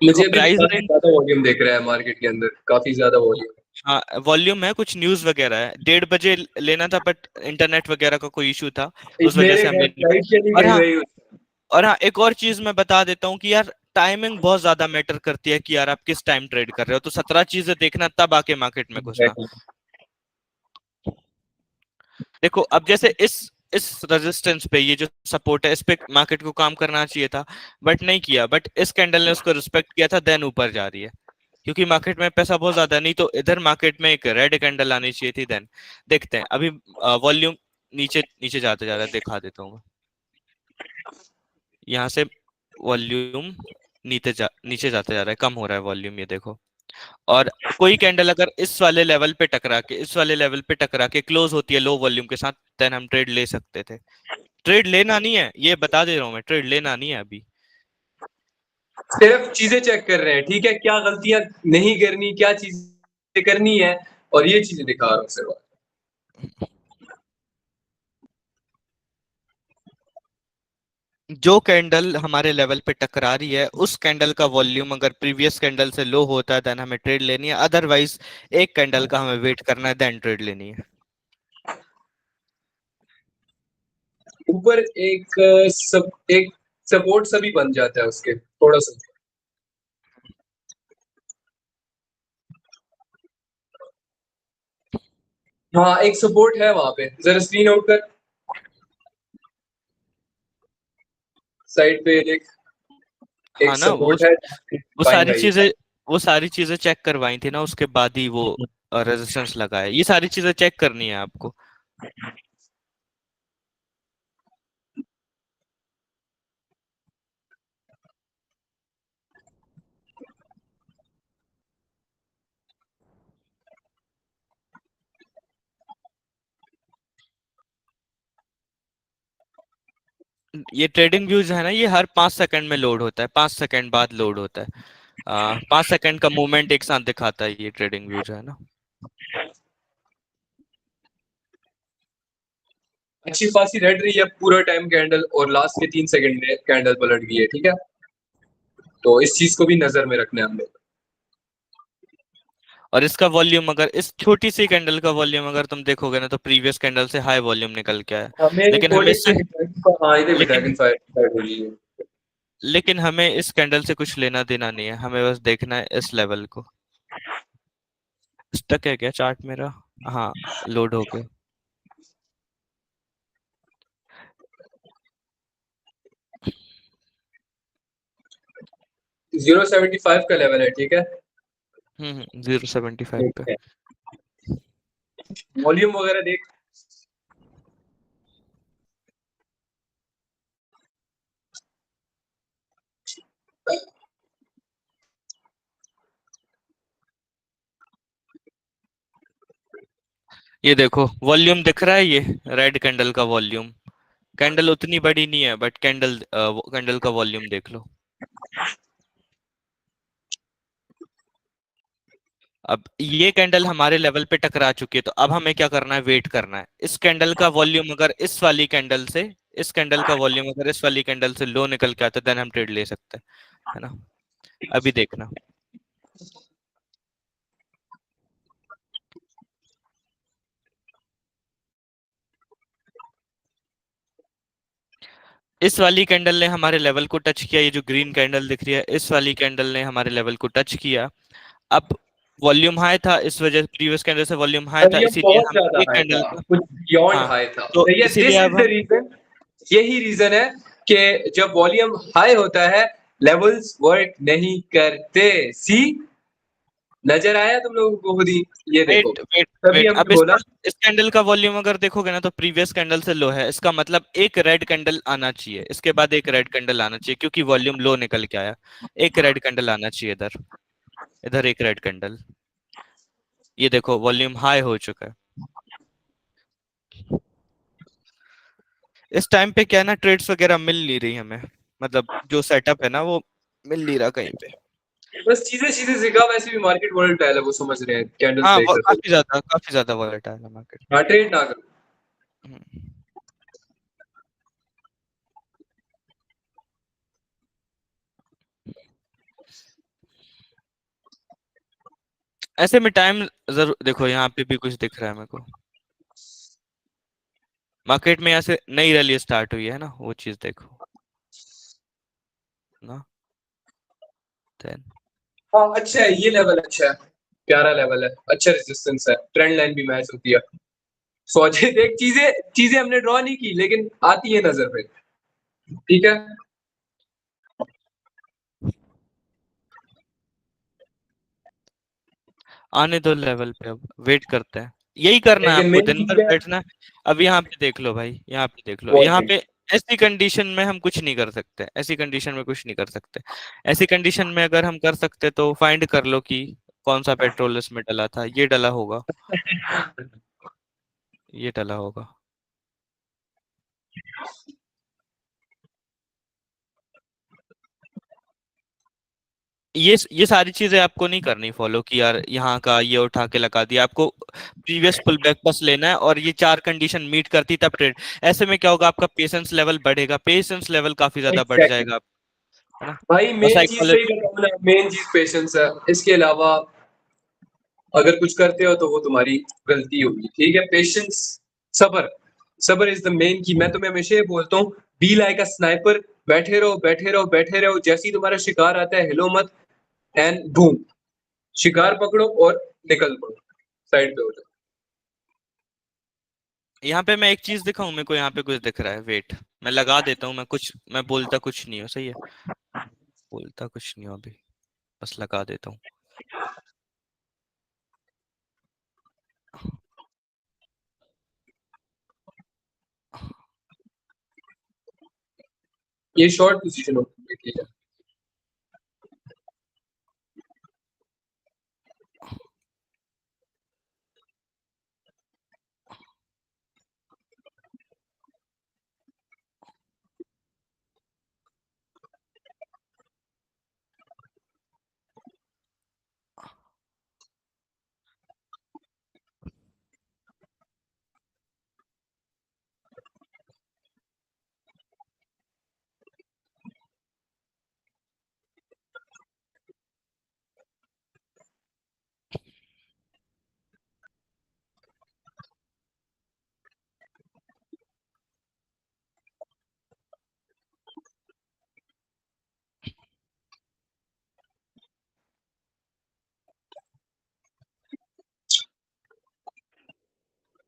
मुझे भी प्राइस काफी रेंज, ज्यादा वॉल्यूम देख रहा है मार्केट के अंदर, काफी ज्यादा वॉल्यूम। हाँ वॉल्यूम है, कुछ न्यूज वगैरह है, 1:30 बजे लेना था बट इंटरनेट वगैरह का कोई इशू था, उस वजह मेरे से हम घर ले नहीं लाइट पाए। चली और गई हाँ, वही। और हाँ एक और चीज मैं बता देता हूँ कि यार टाइमिंग बहुत ज्यादा मैटर करती है कि यार आप किस टाइम ट्रेड कर रहे हो, तो 17 चीजें देखना तब आके मार्केट में घुसना। देखो अब जैसे इस रेजिस्टेंस पे, ये जो सपोर्ट है, इस पे मार्केट को काम करना चाहिए था बट नहीं किया, बट इस कैंडल ने उसको रिस्पेक्ट किया था, देन ऊपर जा रही है क्योंकि मार्केट में पैसा बहुत ज्यादा है। नहीं तो इधर मार्केट में एक रेड कैंडल आनी चाहिए थी। देन देखते हैं अभी वॉल्यूम नीचे नीचे जाते जा रहा है, दिखा देता हूँ मैं। यहाँ से वॉल्यूम नीचे जाते जा रहा है, कम हो रहा है वॉल्यूम, ये देखो। और कोई कैंडल अगर इस वाले लेवल पे टकरा के, इस वाले लेवल पे टकरा के क्लोज होती है लो वॉल्यूम के साथ, देन हम ट्रेड ले सकते थे। ट्रेड लेना नहीं है, ये बता दे रहा हूँ मैं, ट्रेड लेना नहीं है अभी। सिर्फ चीजें चेक कर रहे हैं, ठीक है, क्या गलतियां नहीं करनी, क्या चीजें करनी है, और ये चीजें दिखा रहा हूँ सिर्फ। जो कैंडल हमारे लेवल पे टकरा रही है, उस कैंडल का वॉल्यूम अगर प्रीवियस कैंडल से लो होता है देन हमें ट्रेड लेनी है, अदरवाइज एक कैंडल का हमें वेट करना है देन ट्रेड लेनी है। ऊपर एक सपोर्ट सा भी बन जाता है उसके थोड़ा सा। हाँ एक सपोर्ट है वहां पे, जरा स्क्रीन आउट कर, साइड पे देख, एक हाँ ना, सपोर्ट है, वो बाइंग सारी आई है। चीजें वो सारी चीजें चेक करवाई थी ना, उसके बाद ही वो रेजिस्टेंस लगा है। ये सारी चीजें चेक करनी है आपको। ये ट्रेडिंग व्यूज है ना, ये हर 5 सेकंड में लोड होता है, 5 सेकंड बाद लोड होता है। 5 सेकंड का मूवमेंट एक साथ दिखाता है ये ट्रेडिंग व्यूज है ना। अच्छी खासी रेड रही है पूरा टाइम कैंडल, और लास्ट के 3 सेकंड में कैंडल पलट गई है, ठीक है, तो इस चीज को भी नजर में रखना है हमने। और इसका वॉल्यूम, अगर इस छोटी सी कैंडल का वॉल्यूम अगर तुम देखोगे ना, तो प्रीवियस कैंडल से हाई वॉल्यूम निकल के आया। हमें लेकिन हमें कोडिंग इससे पे हाँ इधर भी लेकिन ड्रैगन फायर हो रही है। लेकिन हमें इस कैंडल से कुछ लेना देना नहीं है, हमें बस देखना है इस लेवल को। स्टक है क्या चार्ट मेरा? हाँ, लोड हो गया। 0.75 का लेवल है, ठीक है। 0.75 पे। वॉल्यूम वगैरह देख। ये देखो वॉल्यूम दिख रहा है, ये रेड कैंडल का वॉल्यूम। कैंडल उतनी बड़ी नहीं है बट कैंडल का वॉल्यूम देख लो। अब ये कैंडल हमारे लेवल पे टकरा चुकी है, तो अब हमें क्या करना है, वेट करना है। इस कैंडल का वॉल्यूम अगर इस कैंडल का वॉल्यूम अगर इस वाली कैंडल से लो निकल के आता है, देन हम ट्रेड ले सकते हैं, है ना। अभी देखना, इस वाली कैंडल ने हमारे लेवल को टच किया, ये जो ग्रीन कैंडल दिख रही है, इस वाली कैंडल ने हमारे लेवल को टच किया। अब वॉल्यूम हाई था, इस वजह प्रीवियस कैंडल से वॉल्यूम हाई था, और ये इसीलिए बहुत हम ज्यादा एक हाई कैंडल था, का, कुछ बियॉन्ड हाँ हाई था, तो भैया इसीलिए दिस इज अब द हम, रीजन। यही रीजन है कि जब वॉल्यूम हाई होता है लेवल्स वर्क नहीं करते। सी, नजर आया तुम लोगों को खुद ही, ये देखो, वेट वेट तभी वेट, हमने अब बोला। इस कैंडल का वॉल्यूम अगर देखोगे ना, तो प्रीवियस कैंडल से लो है, इसका मतलब एक रेड कैंडल आना चाहिए, इसके बाद एक रेड कैंडल आना चाहिए क्योंकि वॉल्यूम लो निकल के आया। एक रेड कैंडल आना चाहिए इधर, इधर एक रेड कैंडल। ये देखो वॉल्यूम हाई हो चुका है। इस टाइम पे क्या है ना, ट्रेड्स वगैरह मिल नहीं रही हमें, मतलब जो सेटअप है ना वो मिल नहीं रहा कहीं पे। बस चीजें चीजें सिखा, वैसे भी मार्केट वोलेटाइल है, वो समझ रहे हैं, कैंडल्स हाँ वो देखकर तो। काफी ज्यादा वॉलेटाइल है मार्केट। हाँ ट्रेड ना करो। ऐसे में टाइम जरूर देखो, यहाँ पे भी कुछ दिख रहा है मेरे को, मार्केट में यहाँ से नई रैली स्टार्ट हुई है ना, वो चीज देखो ना। देन हाँ अच्छा है, ये लेवल अच्छा है, प्यारा लेवल है, अच्छा रेजिस्टेंस है, ट्रेंड लाइन भी मैच होती है। सोचे देख, चीजें चीजें हमने ड्रॉ नहीं की लेकिन आती है नजर पे। ठीक है, आने दो लेवल पे, अब वेट करते हैं, यही करना है लेकिन आपको, मेन दिन चीज भर क्या है, बैठना है। अब यहाँ पे देख लो भाई, यहाँ पे देख लो, यहाँ वॉल्यूम। पे ऐसी कंडीशन में हम कुछ नहीं कर सकते, ऐसी कंडीशन में कुछ नहीं कर सकते। ऐसी कंडीशन में अगर हम कर सकते तो फाइंड कर लो कि कौन सा पेट्रोल इसमें डला था, ये डला होगा, ये डला होगा। ये सारी चीजें आपको नहीं करनी फॉलो कि यार यहाँ का ये उठा के लगा दिया, आपको प्रीवियस पुल बैक बस लेना है, और ये चार कंडीशन मीट करती तब ट्रेड। ऐसे में क्या होगा, आपका पेशेंस लेवल बढ़ेगा, पेशेंस लेवल काफी ज्यादा बढ़ एग्जैक्टली जाएगा, है ना। भाई, और मेन चीज वही साइकोलॉजी, बताऊं ना, मेन चीज पेशेंस है। इसके अलावा अगर कुछ करते हो तो वो तुम्हारी गलती होगी। ठीक है, पेशेंस, सबर, सबर इज द मेन की। मैं तुम्हें हमेशा ये बोलता हूँ, बी लाइक अ स्नाइपर, बैठे रहो बैठे रहो बैठे रहो, जैसे ही तुम्हारा शिकार आता है हिलो मत, एंड बूम, शिकार पकड़ो और निकल पड़ो, साइड पे हो जाओ। यहाँ पे मैं एक चीज दिखाऊं, मेरे को यहाँ पे कुछ दिख रहा है, वेट, मैं लगा देता हूँ, मैं बोलता कुछ नहीं हूँ, सही है, बोलता कुछ नहीं हूँ अभी, बस लगा देता हूँ। ये शॉर्ट पोजीशन होती है।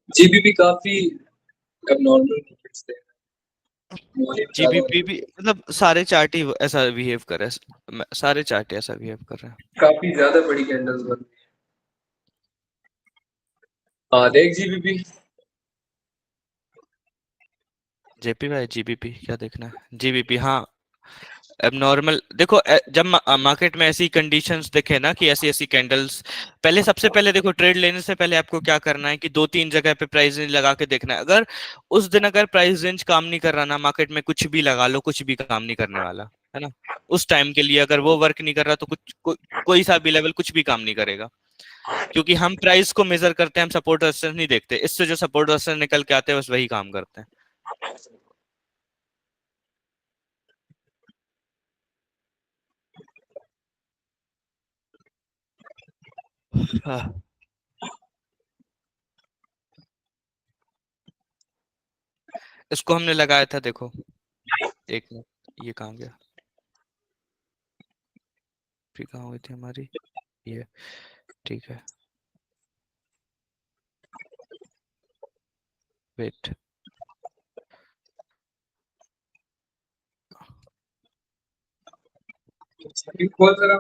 जीबीपी काफी एबनॉर्मल मूवमेंट्स थे, वॉल्यूम ज्यादा जीबीपी होने भी की, मतलब सारे चार्ट ही ऐसा बिहेव कर रहे हैं, सारे चार्ट ही ऐसा बिहेव कर रहे हैं। काफी ज्यादा बड़ी कैंडल्स बन रही है। हाँ देख जीबीपी, जेपी भाई, जीबीपी क्या देखना है, जीबीपी हाँ। अब नॉर्मल देखो, जब मार्केट में ऐसी कंडीशंस दिखे ना कि ऐसी ऐसी कैंडल्स, पहले सबसे पहले देखो, ट्रेड लेने से पहले आपको क्या करना है कि दो तीन जगह पे प्राइस रेंज लगा के देखना है। अगर उस दिन अगर प्राइस रेंज काम नहीं कर रहा ना, मार्केट में कुछ भी लगा लो, कुछ भी काम नहीं करने वाला, है ना। उस टाइम के लिए अगर वो वर्क नहीं कर रहा तो कोई सा भी लेवल कुछ भी काम नहीं करेगा, क्योंकि हम प्राइस को मेजर करते हैं, हम सपोर्ट रेजिस्टेंस नहीं देखते, इससे जो सपोर्ट रेजिस्टेंस निकल के आते हैं बस वही काम करते हैं। हाँ, इसको हमने लगाया था, देखो, एक मिनट, ये कहाँ गया, फिर कहाँ हुई थी हमारी, ये, ठीक है, वेट, खोल जरा।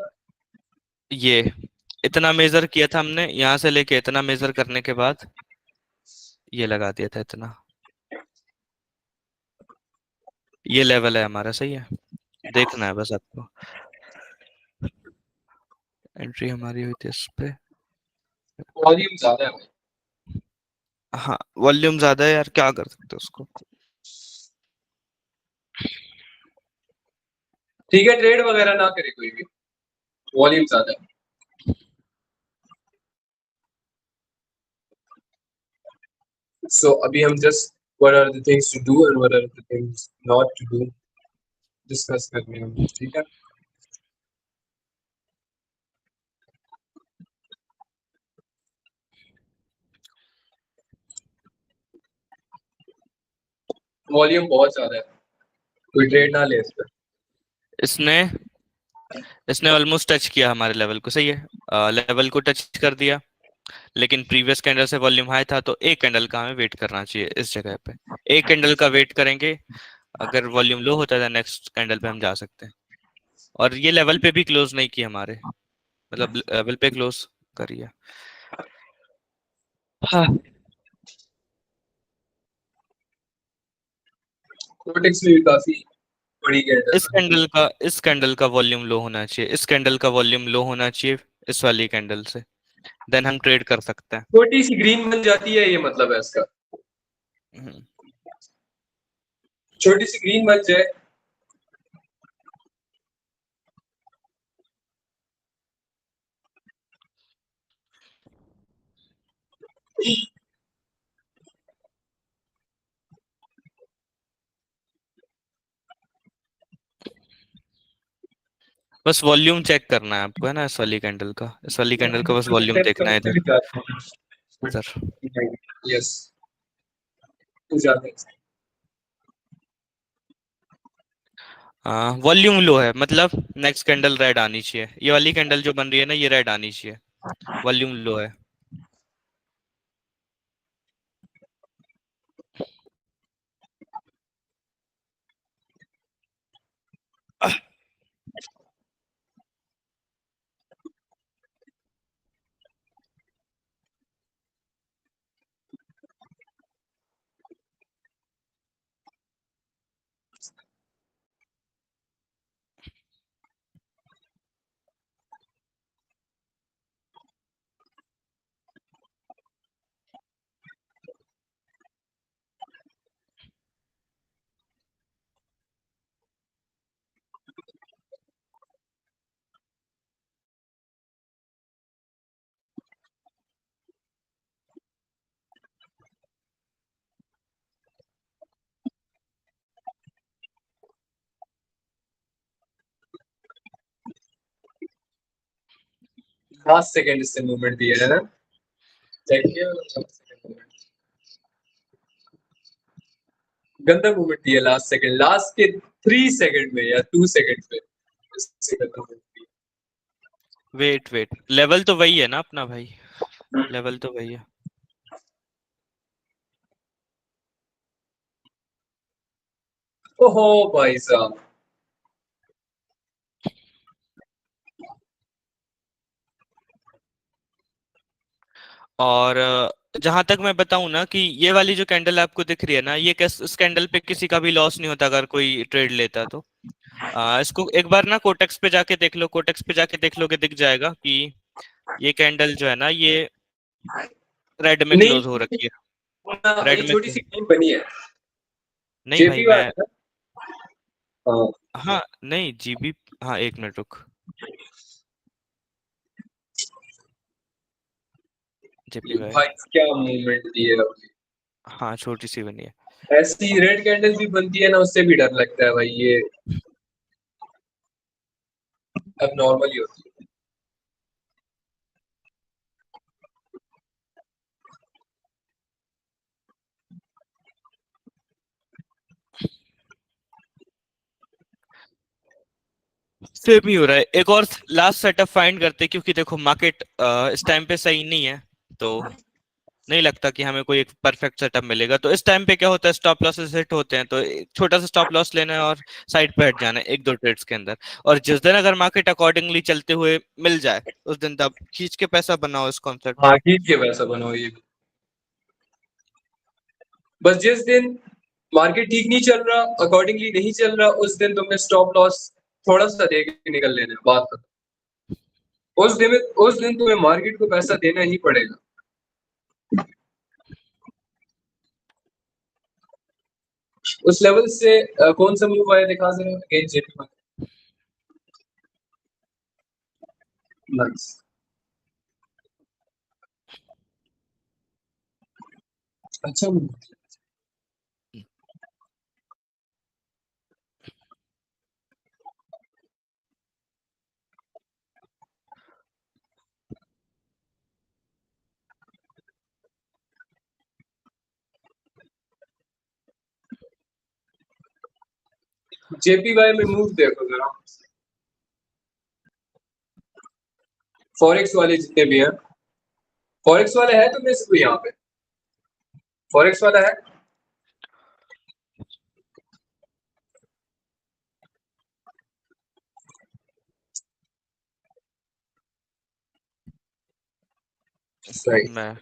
ये इतना मेजर किया था हमने, यहाँ से लेके इतना मेजर करने के बाद ये लगा दिया था इतना, ये लेवल है हमारा, सही है, देखना है बस आपको, एंट्री हमारी हुई थी इस पे। वॉल्यूम ज्यादा है। हाँ, वॉल्यूम ज्यादा है यार, क्या कर सकते हैं उसको। ठीक है, ट्रेड वगैरह ना करे कोई भी, वॉल्यूम ज्यादा है। सो अभी हम just what are the things to do and what are the things not to do discuss करने हम, ठीक है। वॉल्यूम बहुत ज्यादा है, कोई ट्रेड ना ले इस पे। इसने इसने ऑलमोस्ट टच किया हमारे लेवल को, सही है, लेवल को टच कर दिया। लेकिन प्रीवियस कैंडल से वॉल्यूम हाई था, तो एक कैंडल का हमें वेट करना चाहिए इस जगह पे। एक कैंडल का वेट करेंगे, अगर वॉल्यूम लो होता है तो नेक्स्ट कैंडल पे हम जा सकते हैं। और ये लेवल पे भी क्लोज नहीं किया हमारे, मतलब लेवल पे क्लोज करिए। हाँ, कोटेक्स में भी काफी बड़ी कैंडल बनी है। इस कैंडल का वॉल्यूम लो होना चाहिए, इस कैंडल का वॉल्यूम लो होना चाहिए इस वाली कैंडल से, देन हम ट्रेड कर सकते हैं। छोटी सी ग्रीन बन जाती है, ये मतलब है इसका। हम्म। छोटी सी ग्रीन बन जाए। बस वॉल्यूम चेक करना है आपको, है ना, इस वाली कैंडल का, इस वाली कैंडल का बस वॉल्यूम देखना है इधर। इधर यस, तू जाते हैं। वॉल्यूम लो है, मतलब नेक्स्ट कैंडल रेड आनी चाहिए, ये वाली कैंडल जो बन रही है ना, ये रेड आनी चाहिए। वॉल्यूम लो है। लास्ट सेकंड इससे मूवमेंट दिया है ना, चेक किया। गंदा मूवमेंट दिया लास्ट सेकंड, लास्ट के 3 सेकंड में या 2 सेकंड में इससे गंदा movement दिया। वेट वेट, लेवल तो वही है ना अपना भाई, लेवल तो वही है। ओहो भाई साहब। और जहां तक मैं बताऊं ना, कि ये वाली जो कैंडल आपको दिख रही है ना, ये इस कैंडल पे किसी का भी लॉस नहीं होता अगर कोई ट्रेड लेता तो। इसको एक बार ना कोटेक्स पे जाके देख लो, कोटेक्स पे जाके देख लोगे, दिख जाएगा कि ये कैंडल जो है ना, ये रेड में नहीं, क्लोज हो रखी है। रेड ये में छोटी सी टीम बनी है। नहीं भाई जेपी मैं, वाला ना। हाँ। हाँ नहीं जीबी, हाँ एक मिनट रुक, जेपी भाई, भाई क्या मूवमेंट दी है अभी। हाँ छोटी सी बनी है। ऐसी रेड कैंडल भी बनती है ना, उससे भी डर लगता है भाई, ये अब नॉर्मल ही होती है। सेम ही हो रहा है, एक और लास्ट सेटअप फाइंड करते हैं, क्योंकि देखो मार्केट इस टाइम पे सही नहीं है, तो नहीं लगता कि हमें कोई एक परफेक्ट सेटअप मिलेगा। तो इस टाइम पे क्या होता है, स्टॉप लॉसेस हिट होते हैं, तो एक छोटा सा स्टॉप लॉस लेना है और साइड पे हट जाना है एक दो ट्रेड्स के अंदर। और जिस दिन अगर मार्केट अकॉर्डिंगली चलते हुए मिल जाए, उस दिन तब खींच के पैसा बनाओ इस कॉन्सेप्ट हाँ, पे। खींच के पैसा बनाओ ये। बस जिस दिन मार्केट ठीक नहीं चल रहा, अकॉर्डिंगली नहीं चल रहा, उस दिन तुमने स्टॉप लॉस थोड़ा सा दे के निकल लेना है, बात खत्म। उस दिन तुम्हें मार्केट को पैसा देना ही पड़ेगा। उस लेवल से कौन सा मूव आया दिखा जरा, अगेन जेपी। नाइस। अच्छा move। जेपीवाई में मूव देखो जरा, फॉरेक्स वाले जितने भी हैं, फॉरेक्स वाले है तुम में से कोई यहाँ पे? फॉरेक्स वाला है? सही। मैं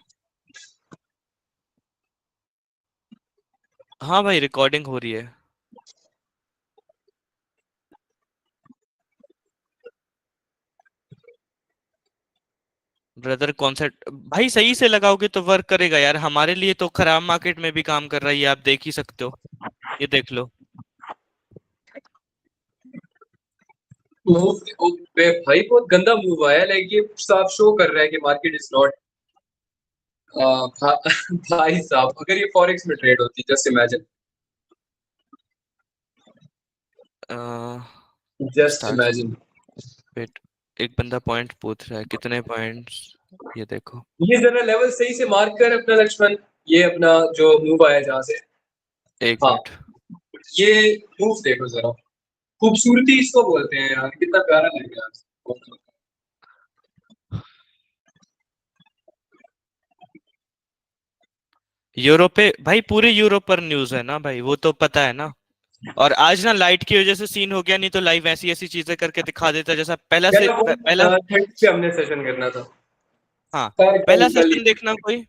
हाँ भाई, रिकॉर्डिंग हो रही है। ब्रदर कॉन्सेप्ट भाई सही से लगाओगे तो वर्क करेगा यार, हमारे लिए तो खराब मार्केट में भी काम कर रहा है, ये आप देख ही सकते हो, ये देख लो। मूव भाई बहुत गंदा मूव आया, लाइक ये साफ शो कर रहा है कि मार्केट इज नॉट, भाई साहब अगर ये फॉरेक्स में ट्रेड होती, just imagine, just start imagine. Wait, एक बंदा पॉइंट पूछ रहा है, कितने पॉइंट्स, ये देखो। ये जरा लेवल सही से मार्क कर अपना लक्ष्मण, ये अपना जो मूव आया जहां से। एक हाँ, मिनट। ये मूव देखो जरा, खूबसूरती इसको बोलते हैं यार, कितना प्यारा लग रहा है। यूरोप पे भाई, पूरे यूरोप पर न्यूज है ना भाई, वो तो पता है ना। और आज ना लाइट की वजह से सीन हो गया, नहीं तो लाइव ऐसी ऐसी चीजें करके दिखा देता जैसा पहला से चलो पहला। 30 पे हमने सेशन करना था। हाँ, कर पहला कल कल ही। सेशन देखना, कोई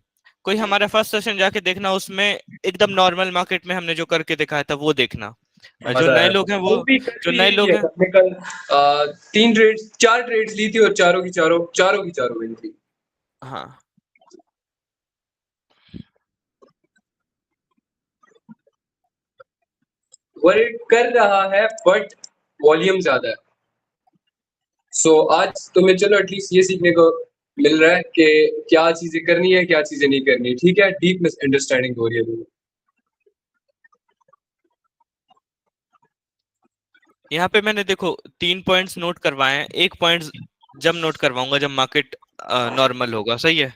कोई हमारा फर्स्ट सेशन जाके देखना, उसमें एकदम नॉर्मल मार्केट में हमने जो करके दिखाया था वो देखना। और जो मजा नए आया। लोग हैं वो, हम भी कल जो भी नए यही लोग किया हैं। था हमने कल, 3 ट्रेड्स 4 ट्रेड्स ली थी और चारों की चारों विन थी। हाँ वरीड कर रहा है बट वॉल्यूम ज्यादा है। सो आज तुम्हें चलो एटलीस्ट ये सीखने को मिल रहा है कि क्या चीजें करनी है क्या चीजें नहीं करनी, ठीक है, डीप मिसअंडरस्टैंडिंग हो रही है तुम्हें। यहाँ पे मैंने देखो 3 पॉइंट्स नोट करवाए हैं, एक पॉइंट जब नोट करवाऊंगा जब मार्केट नॉर्मल होगा, सही है।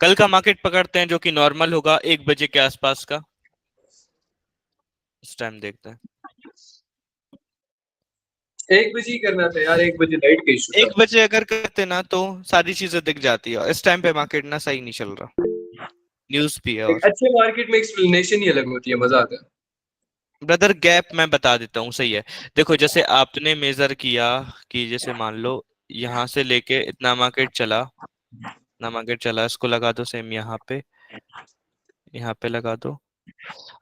कल का मार्केट पकड़ते हैं जो कि नॉर्मल होगा 1 बजे के आसपास का, इस टाइम देखते हैं। 1 बजे ही करना था यार, 1 बजे लाइट का इशू था। 1 बजे अगर करते ना तो सारी चीजें दिख जाती है, इस टाइम पे मार्केट ना सही नहीं चल रहा, न्यूज भी है। एक और अच्छे मार्केट में एक्सप्लेनेशन ही अलग होती है, मजा आता है। ब्रदर गैप मैं बता देता हूँ, सही है। देखो जैसे आपने मेजर किया कि जैसे मान लो यहाँ से लेके इतना मार्केट चला, इतना मार्केट चला, इसको लगा दो सेम यहाँ पे, यहाँ पे लगा दो।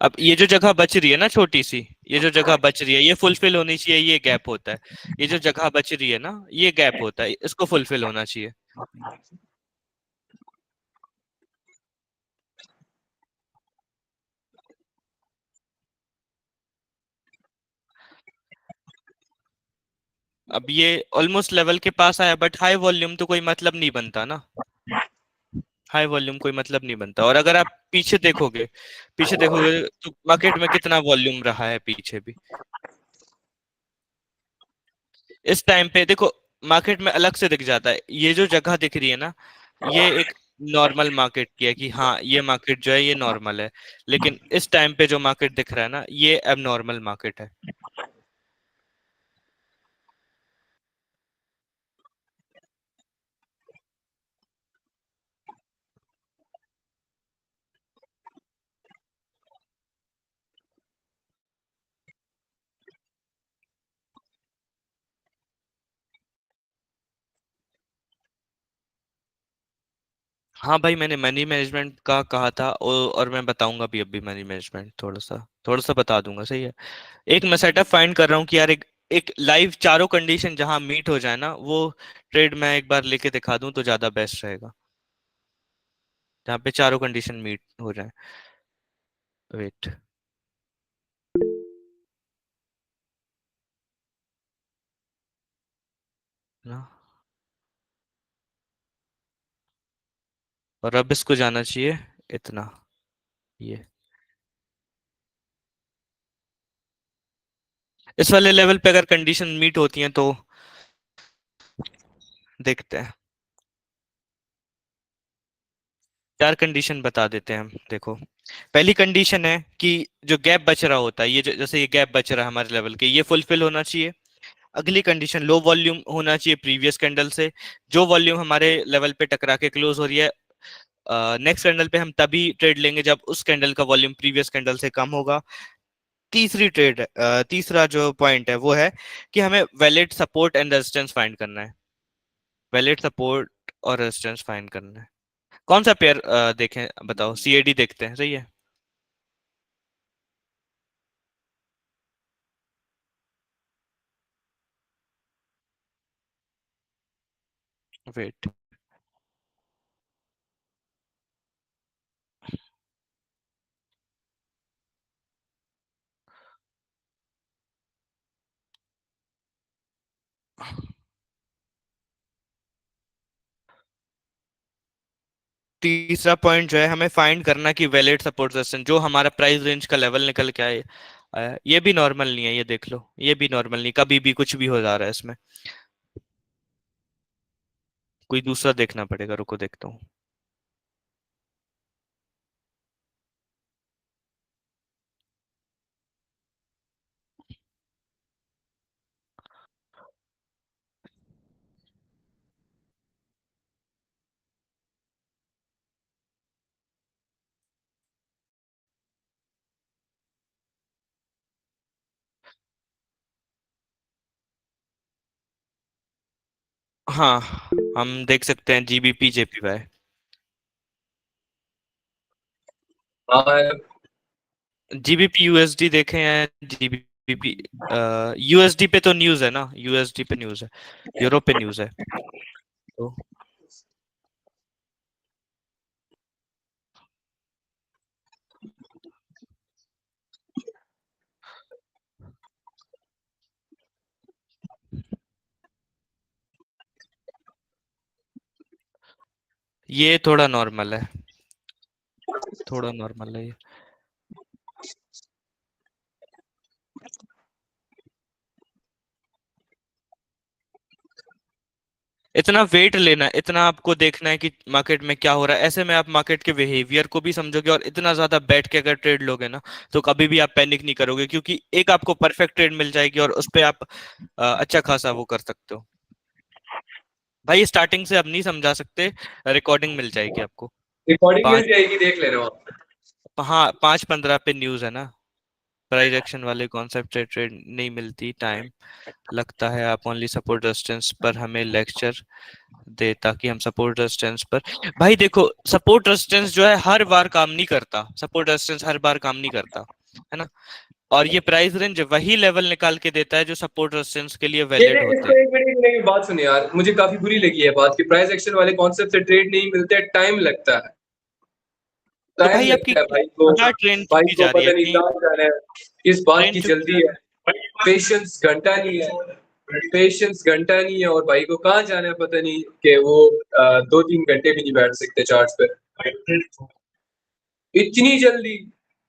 अब ये जो जगह बच रही है ना छोटी सी, ये जो जगह बच रही है ये फुलफिल होनी चाहिए, ये गैप होता है। ये जो जगह बच रही है ना ये गैप होता है, इसको फुलफिल होना चाहिए। अब ये ऑलमोस्ट लेवल के पास आया, बट हाई वॉल्यूम तो कोई मतलब नहीं बनता ना, हाई वॉल्यूम कोई मतलब नहीं बनता। और अगर आप पीछे देखोगे तो मार्केट में कितना वॉल्यूम रहा है पीछे भी। इस टाइम पे देखो मार्केट में अलग से दिख जाता है, ये जो जगह दिख रही है ना, ये एक नॉर्मल मार्केट की है कि हाँ ये मार्केट जो है ये नॉर्मल है। लेकिन इस टाइम पे जो मार्केट दिख रहा है ना ये अब नॉर्मल मार्केट है। हाँ भाई, मैंने मनी मैनेजमेंट का कहा था, और मैं बताऊंगा भी अभी मनी मैनेजमेंट थोड़ा सा बता दूंगा, सही है। एक मैं सेटअप फाइंड कर रहा हूँ कि यार एक एक लाइव चारों कंडीशन जहां मीट हो जाए ना, वो ट्रेड मैं एक बार लेके दिखा दूं तो ज्यादा बेस्ट रहेगा, जहाँ पे चारों कंडीशन मीट हो जाए। वेट ना, और अब इसको जाना चाहिए इतना, ये इस वाले लेवल पे अगर कंडीशन मीट होती हैं तो देखते हैं। चार कंडीशन बता देते हैं हम, देखो। पहली कंडीशन है कि जो गैप बच रहा होता है, ये जैसे ये गैप बच रहा है हमारे लेवल के, ये फुलफिल होना चाहिए। अगली कंडीशन, लो वॉल्यूम होना चाहिए प्रीवियस कैंडल से, जो वॉल्यूम हमारे लेवल पे टकरा के क्लोज हो रही है नेक्स्ट कैंडल पे हम तभी ट्रेड लेंगे जब उस कैंडल का वॉल्यूम प्रीवियस कैंडल से कम होगा। तीसरा जो पॉइंट है वो है कि हमें valid support and resistance find करना है। वैलिड सपोर्ट और रेजिस्टेंस फाइंड करना है। कौन सा पेयर देखें बताओ, सीएडी देखते हैं, सही है। वेट, तीसरा पॉइंट जो है हमें फाइंड करना कि वैलिड सपोर्ट रेजिस्टेंस जो हमारा प्राइस रेंज का लेवल निकल के आया, ये भी नॉर्मल नहीं है, ये देख लो, ये भी नॉर्मल नहीं, कभी भी कुछ भी हो जा रहा है इसमें। कोई दूसरा देखना पड़ेगा, रुको देखता हूँ। हाँ, हम देख सकते हैं जीबीपी जेपीवाई। हाँ जीबीपी यूएसडी देखें या जीबीपी यूएसडी पे तो न्यूज है ना, यूएसडी पे न्यूज है, यूरोप पे न्यूज है तो। ये थोड़ा नॉर्मल है, थोड़ा नॉर्मल है ये। इतना वेट लेना, इतना आपको देखना है कि मार्केट में क्या हो रहा है, ऐसे में आप मार्केट के बिहेवियर को भी समझोगे, और इतना ज्यादा बैठ के अगर ट्रेड लोगे ना तो कभी भी आप पैनिक नहीं करोगे, क्योंकि एक आपको परफेक्ट ट्रेड मिल जाएगी और उस पे आप अच्छा खासा वो कर सकते हो। भाई स्टार्टिंग से अब नहीं समझा सकते, रिकॉर्डिंग मिल जाएगी आपको। रिकॉर्डिंग मिल पाँच, जाएगी, देख ले रहे हो आप। हाँ 5:15 पे न्यूज है ना। प्राइस एक्शन वाले कॉन्सेप्ट से ट्रेड नहीं मिलती टाइम लगता है, आप ओनली सपोर्ट रेजिस्टेंस पर हमें लेक्चर दे ताकि हम सपोर्ट रेजिस्टेंस पर। भाई देखो, सपोर्ट रेजिस्टेंस जो है हर बार काम नहीं करता, सपोर्ट रेजिस्टेंस हर बार काम नहीं करता, है ना। और ये प्राइस रेंज वही लेवल निकाल के देता है जो सपोर्ट रेजिस्टेंस के लिए वैलिड होते इसको हैं। एक मिनट मेरी बात सुनिए यार, मुझे काफी बुरी लगी है बात कि प्राइस एक्शन वाले कॉन्सेप्ट से ट्रेड नहीं मिलते, टाइम लगता है। तो टाइम भाई आपकी लगता है भाई को। क्या ट्रेंड भाई चुकी को जा रही है पता नहीं कहीं, कहाँ जाना है, किस बात ट्रेंड की चुकी जा जल्दी रही है। पेशेंस घंटा नहीं है, पेशेंस घंटा नहीं है, और भाई को कहाँ जाना है पता नहीं, कि वो 2-3 घंटे भी नहीं बैठ सकते चार्ट पे इतनी जल्दी,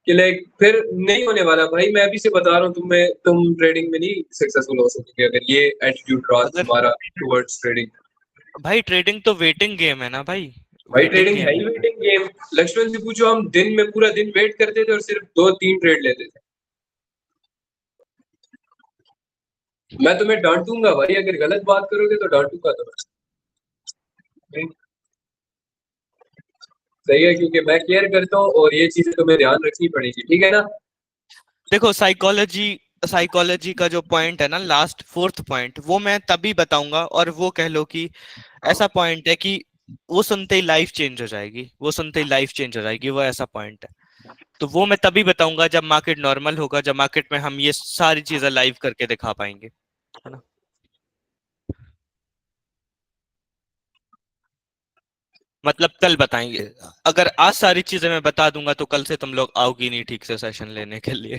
कि लाइक फिर नहीं होने वाला भाई। मैं अभी से बता रहा हूँ तुम्हें, तुम ट्रेडिंग में नहीं सक्सेसफुल हो सकोगे अगर ये एटीट्यूड रहा अगर। तुम्हारा टुवर्ड्स ट्रेडिंग। भाई ट्रेडिंग तो वेटिंग गेम है ना भाई, भाई वेटिंग ट्रेडिंग है गेम ही है। Waiting game. लक्ष्मण से पूछो, हम दिन में पूरा दिन वेट करते थे और सिर्फ 2-3 ट्रेड लेते थे। मैं तुम्हें डांटूंगा भाई, अगर गलत बात करोगे तो डांटूंगा तुम्हें। सही है, क्योंकि मैं केयर करता हूँ और ये चीजें तुम्हें ध्यान रखनी पड़ेगी, ठीक है ना। देखो साइकोलॉजी, साइकोलॉजी का जो पॉइंट है ना, लास्ट फोर्थ पॉइंट, वो मैं तभी बताऊंगा, और वो कह लो कि ऐसा पॉइंट है कि वो सुनते ही लाइफ चेंज हो जाएगी, वो सुनते ही लाइफ चेंज हो जाएगी, वो ऐसा पॉइंट है। तो वो मैं तभी बताऊंगा जब मार्केट नॉर्मल होगा, जब मार्केट में हम ये सारी चीजें लाइव करके दिखा पाएंगे, है ना। मतलब कल बताएंगे, अगर आज सारी चीजें मैं बता दूंगा तो कल से तुम लोग आओगी नहीं ठीक से सेशन लेने के लिए।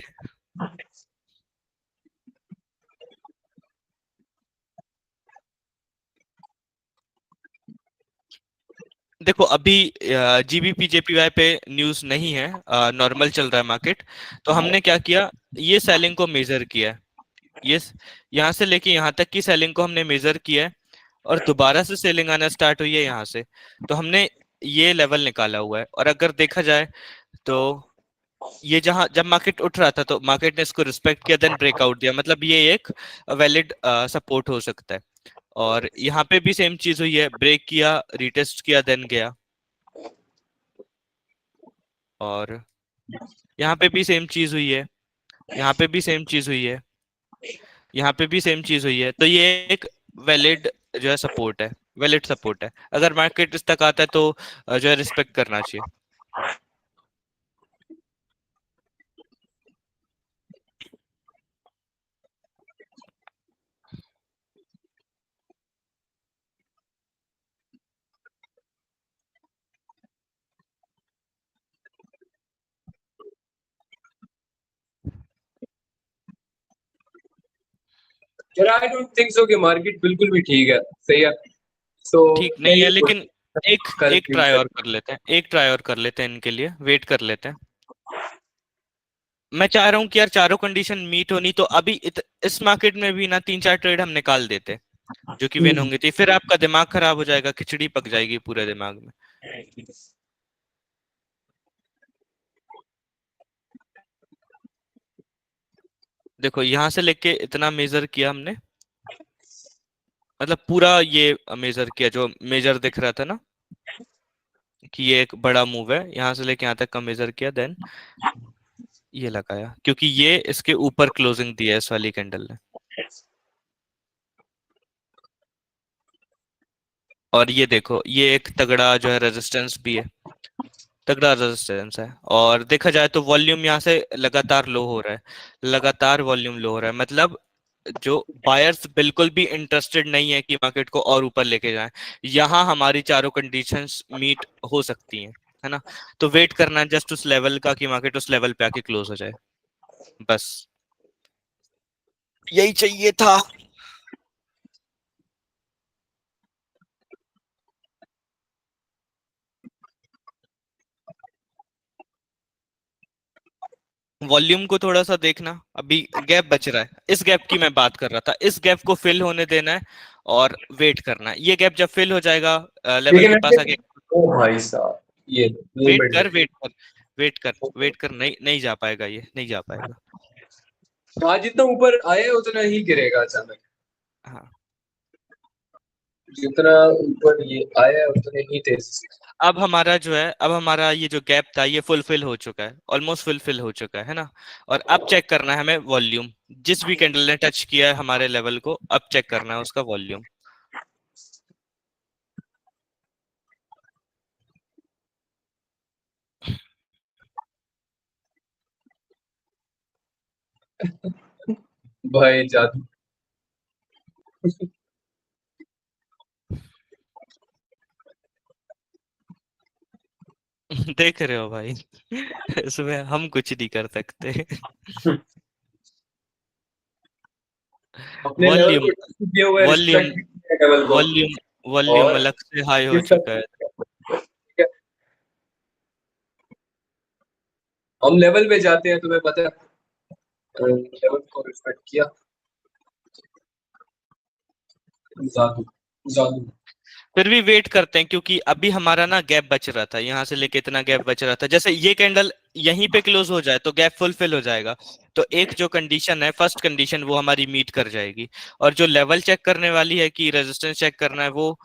देखो अभी जीबीपी जेपीवाई पे न्यूज नहीं है, नॉर्मल चल रहा है मार्केट। तो हमने क्या किया, ये सेलिंग को मेजर किया है, ये यहाँ से लेके यहाँ तक की सेलिंग को हमने मेजर किया है, और दोबारा से सेलिंग आना स्टार्ट हुई है यहाँ से। तो हमने ये लेवल निकाला हुआ है, और अगर देखा जाए तो ये जहां जब मार्केट उठ रहा था तो मार्केट ने इसको रिस्पेक्ट किया, देन ब्रेकआउट दिया, मतलब ये एक वैलिड सपोर्ट हो सकता है। और यहाँ पे भी सेम चीज हुई है, ब्रेक किया, रिटेस्ट किया, देन गया। और यहाँ पे भी सेम चीज हुई है, यहाँ पे भी सेम चीज हुई है, यहाँ पे भी सेम चीज हुई है। तो ये एक वैलिड जो है सपोर्ट है, वैलिड सपोर्ट है। अगर मार्केट इस तक आता है तो जो है रिस्पेक्ट करना चाहिए। यार आई डोंट थिंक सो कि मार्केट बिल्कुल भी ठीक है, सही है। सो ठीक मैं नहीं ये है, लेकिन एक कल एक ट्राई और कर लेते हैं, एक ट्राई और कर लेते हैं, इनके लिए वेट कर लेते हैं। मैं चाह रहा हूँ कि यार चारों कंडीशन मीट होनी, तो अभी इस मार्केट में भी ना 3-4 ट्रेड हम निकाल देते जो कि विन होंगे थी, फिर आपका दिमाग खराब हो जाएगा, खिचड़ी पक जाएगी पूरे दिमाग में। देखो यहाँ से लेके इतना मेजर किया हमने, मतलब पूरा ये मेजर किया, जो मेजर दिख रहा था ना कि ये एक बड़ा मूव है, यहाँ से लेके यहाँ तक का मेजर किया, देन ये लगाया, क्योंकि ये इसके ऊपर क्लोजिंग दी है इस वाली कैंडल ने। और ये देखो, ये एक तगड़ा जो है रेजिस्टेंस भी है, तगड़ा रेजिस्टेंस है। और देखा जाए तो वॉल्यूम यहाँ से लगातार लो हो रहा है, लगातार वॉल्यूम लो हो रहा है, मतलब जो बायर्स बिल्कुल भी इंटरेस्टेड नहीं है कि मार्केट को और ऊपर लेके जाएं। यहाँ हमारी चारों कंडीशंस मीट हो सकती हैं, है ना। तो वेट करना है जस्ट उस लेवल का कि मार्केट उस लेवल पे आके क्लोज हो जाए, बस यही चाहिए था। वॉल्यूम को थोड़ा सा देखना, अभी गैप बच रहा है, इस गैप की मैं बात कर रहा था, इस गैप को फिल होने देना है और वेट करना है। ये गैप जब फिल हो जाएगा लेवल लेकिन के पास आके, ओ भाई साहब, ये वेट मूवमेंट कर, वेट कर, वेट कर, वेट कर, नहीं नहीं जा पाएगा, ये नहीं जा पाएगा। आज जितना ऊपर आया उतना ही गिरेगा अचानक, हाँ, जितना ऊपर ये आया उतने ही तेजी से। अब हमारा जो है, अब हमारा ये जो गैप था ये फुलफिल हो चुका है, ऑलमोस्ट फुलफिल हो चुका है ना। और अब चेक करना है हमें वॉल्यूम, जिस भी कैंडल ने टच किया है हमारे लेवल को, अब चेक करना है उसका वॉल्यूम। भाई जादू। देख रहे हो भाई, इसमें हम कुछ नहीं कर सकते। अपने लेवल वॉल्यूम, को टच किए हुए, वॉल्यूम, रिस्पेक्ट भी किया है लेवल को। वॉल्यूम, वॉल्यूम और अलग से हाई हो किस चुका है। तक, ठीक है, हम लेवल पे जाते हैं, तुम्हें पता है, लेवल को रिस्पेक्ट किया। जादू, जादू। फिर भी वेट करते हैं, क्योंकि अभी हमारा ना गैप बच रहा था, यहाँ से लेके इतना गैप बच रहा था, जैसे ये कैंडल यहीं पे क्लोज हो जाए तो गैप फुलफिल हो जाएगा। तो एक जो कंडीशन है, फर्स्ट कंडीशन, वो हमारी मीट कर जाएगी। और जो लेवल चेक करने वाली है कि रेजिस्टेंस चेक करना है, वो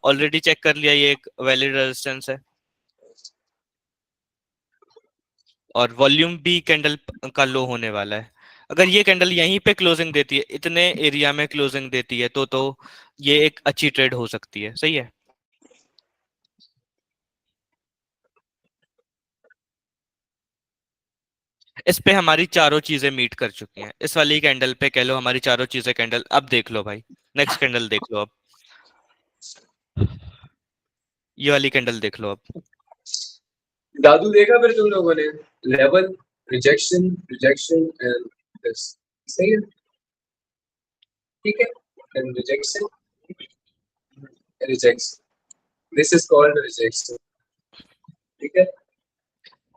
ऑलरेडी चेक कर लिया, ये एक वैलिड रेजिस्टेंस है। और वॉल्यूम भी कैंडल का लो होने वाला है। अगर ये कैंडल यहीं पे क्लोजिंग देती है, इतने एरिया में क्लोजिंग देती है, तो ये एक अच्छी ट्रेड हो सकती है, सही है। इस पे हमारी चारों चीजें मीट कर चुकी हैं, इस वाली कैंडल पे कह लो हमारी चारों चीजें कैंडल। अब देख लो भाई, नेक्स्ट कैंडल देख लो अब, ये वाली कैंडल देख लो अब। जादू देखा फिर तुम लोगों ने, level, rejection, rejection and this, सही है, ठीक है, and rejection, rejection, this is called rejection, ठीक है।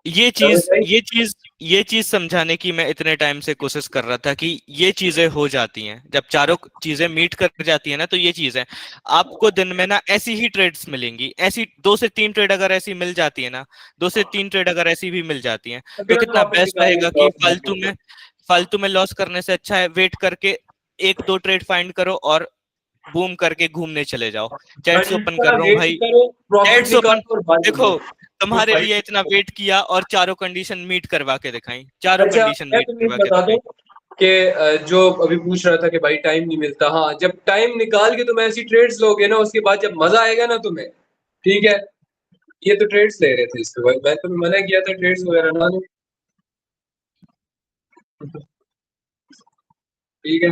ये चीज समझाने की मैं इतने टाइम से कोशिश कर रहा था कि ये चीजें हो जाती हैं जब चारों चीजें मीट कर जाती है ना, तो ये चीज है। आपको दिन में ना ऐसी ही ट्रेड्स मिलेंगी, ऐसी 2 से 3 ट्रेड अगर ऐसी मिल जाती है ना, 2 से 3 ट्रेड अगर ऐसी भी मिल जाती हैं, तो अगर कितना प्रॉफिट बेस्ट निकालने रहेगा कि लॉस मार्केट में, फालतू में लॉस करने से अच्छा है वेट करके 1-2 ट्रेड फाइंड करो और बूम करके घूमने चले जाओ। चैट्स ओपन कर घंटा रहा हूँ वेट भाई, करो, प्रॉफिट चैट्स ओपन। निकालो और बाय कर लो। देखो, वो तुम्हारे फाइट। लिए इतना वेट किया और चारों कंडीशन मीट करवा के दिखाई, चारों अच्छा, कंडीशन मैं मीट तुम्हें करवा के बता दूं दिखाई। कि जो अभी पूछ रहा था कि भाई टाइम नहीं मिलता, हाँ जब टाइम निकाल के तुम ऐसी ट्रेड्स लोगे ना, उसके बाद जब मजा आएगा ना तुम्हें, ठीक है। ये तो ट्रेड्स ले रहे थे इसके बाद, मैं तुम्हें मना किया था ट्रेड्स वगैरह ना लो, ठीक है।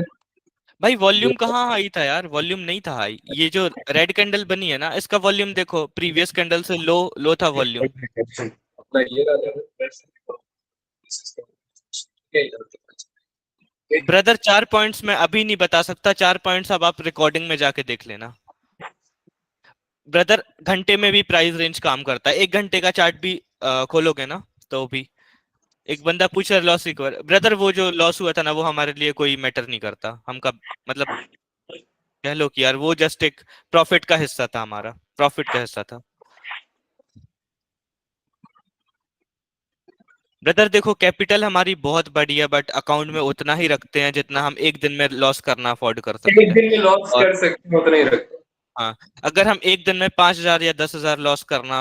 भाई वॉल्यूम कहाँ हाई था यार, वॉल्यूम नहीं था हाई। ये जो रेड कैंडल बनी है ना, इसका वॉल्यूम देखो, प्रीवियस कैंडल से लो लो था वॉल्यूम। अपना ये रहा ब्रदर 4 पॉइंट्स मैं अभी नहीं बता सकता, 4 पॉइंट्स अब आप रिकॉर्डिंग में जाके देख लेना। ब्रदर घंटे में भी प्राइस रेंज काम करता है, 1 घंटे का चार्ट भी खोलोगे ना तो भी। एक बंदा पूछ रहा लॉस रिकवर, ब्रदर वो जो लॉस हुआ था ना, वो हमारे लिए कोई मैटर नहीं करता। हम कब मतलब कह लो कि यार वो जस्ट एक प्रॉफिट का हिस्सा था, हमारा प्रॉफिट का हिस्सा था। ब्रदर देखो, कैपिटल हमारी बहुत बड़ी है, बट अकाउंट में उतना ही रखते हैं जितना हम एक दिन में लॉस करना अफोर्ड कर एक सकते हैं। दिन में लॉस और कर सकते हो तो नहीं रखते। हाँ, अगर हम एक दिन में 5,000 या 10,000 लॉस करना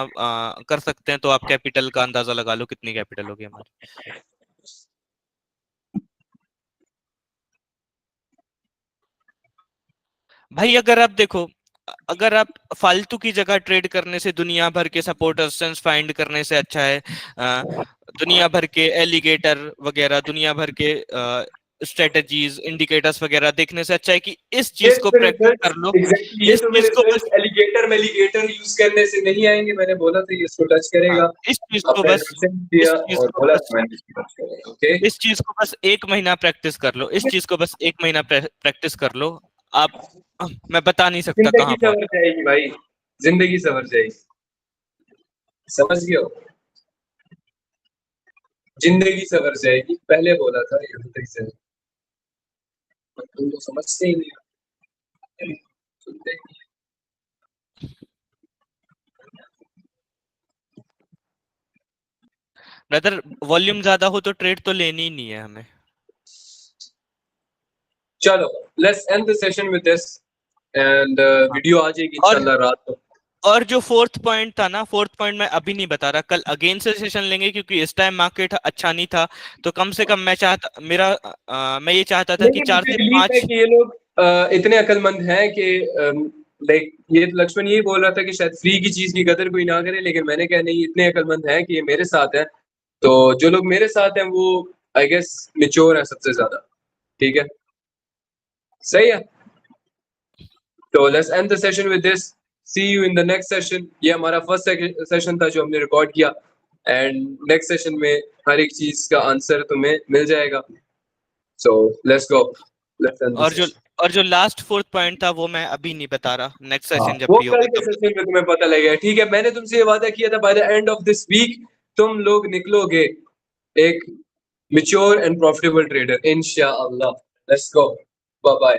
कर सकते हैं, तो आप कैपिटल का अंदाजा लगा लो कितनी कैपिटल होगी हमारी। भाई अगर आप देखो, अगर आप फालतू की जगह ट्रेड करने से, दुनिया भर के सपोर्ट रेजिस्टेंस फाइंड करने से अच्छा है दुनिया भर के एलिगेटर वगैरह, दुनिया भर के स्ट्रेटजीज इंडिकेटर्स वगैरह देखने से अच्छा है कि इस ये चीज को तो प्रैक्टिस रिजल्ट्स कर लो। एग्जैक्टली, ये इस तो चीज मेरे को बस रिजल्ट्स एलिगेटर यूज करने से नहीं आएंगे, मैंने बोला था ये इसको टच हाँ, करेगा। इस चीज को आपने बस एडवर्टाइजमेंट दिया इस चीज और को बोला बस था मैंने इसको टच करेगा, ओके। इस चीज को बस 1 महीना प्रैक्टिस कर लो, इस चीज को बस 1 महीना प्रैक्टिस कर लो। आप मैं बता नहीं सकता जिंदगी कहाँ पहुंच संवर जाएगी भाई, जिंदगी संवर जाएगी, समझ गए हो? जिंदगी संवर जाएगी, पहले बोला था यहाँ तक से, तुम तो समझते ही नहीं हो। सुनते ही नहीं ब्रदर, वॉल्यूम ज्यादा हो तो ट्रेड तो लेनी ही नहीं है हमें। हो। चलो, let's end the session with this, and हाँ। वीडियो आ जाएगी और इंशाल्लाह रात को। और जो फोर्थ पॉइंट था ना, फोर्थ पॉइंट मैं अभी नहीं बता रहा, कल अगेन से सेशन लेंगे, क्योंकि इस टाइम मार्केट अच्छा नहीं था। तो कम से कम मैं ये चाहता था कि नहीं, चार मुझे से बिलीव है पांच कि ये लोग इतने अक्लमंद हैं कि लाइक ये लक्ष्मण यही बोल रहा था कि शायद फ्री की चीज की कदर कोई ना करे, लेकिन मैंने कहा नहीं, इतने अक्लमंद हैं कि ये मेरे साथ हैं। तो जो लोग मेरे साथ हैं वो आई गेस मेच्योर है सबसे ज्यादा, ठीक है, सही है। तो let's end the session with this, see you in the next session. ये हमारा फर्स्ट सेशन था जो हमने रिकॉर्ड किया, एंड नेक्स्ट सेशन में हर एक चीज का आंसर तुम्हें मिल जाएगा। So let's go, let's end the और जो सेशन। और जो लास्ट फोर्थ पॉइंट था वो मैं अभी नहीं बता रहा, नेक्स्ट हाँ, सेशन जब वो भी कल होगा के तब सेशन में तुम्हें पता लगेगा, ठीक है। मैंने तुमसे ये वादा किया था by the end of this week तुम लोग निकलोगे एक मेच्योर एंड प्रॉफिटेबल ट्रेडर इंशाअल्लाह। Let's go, bye bye.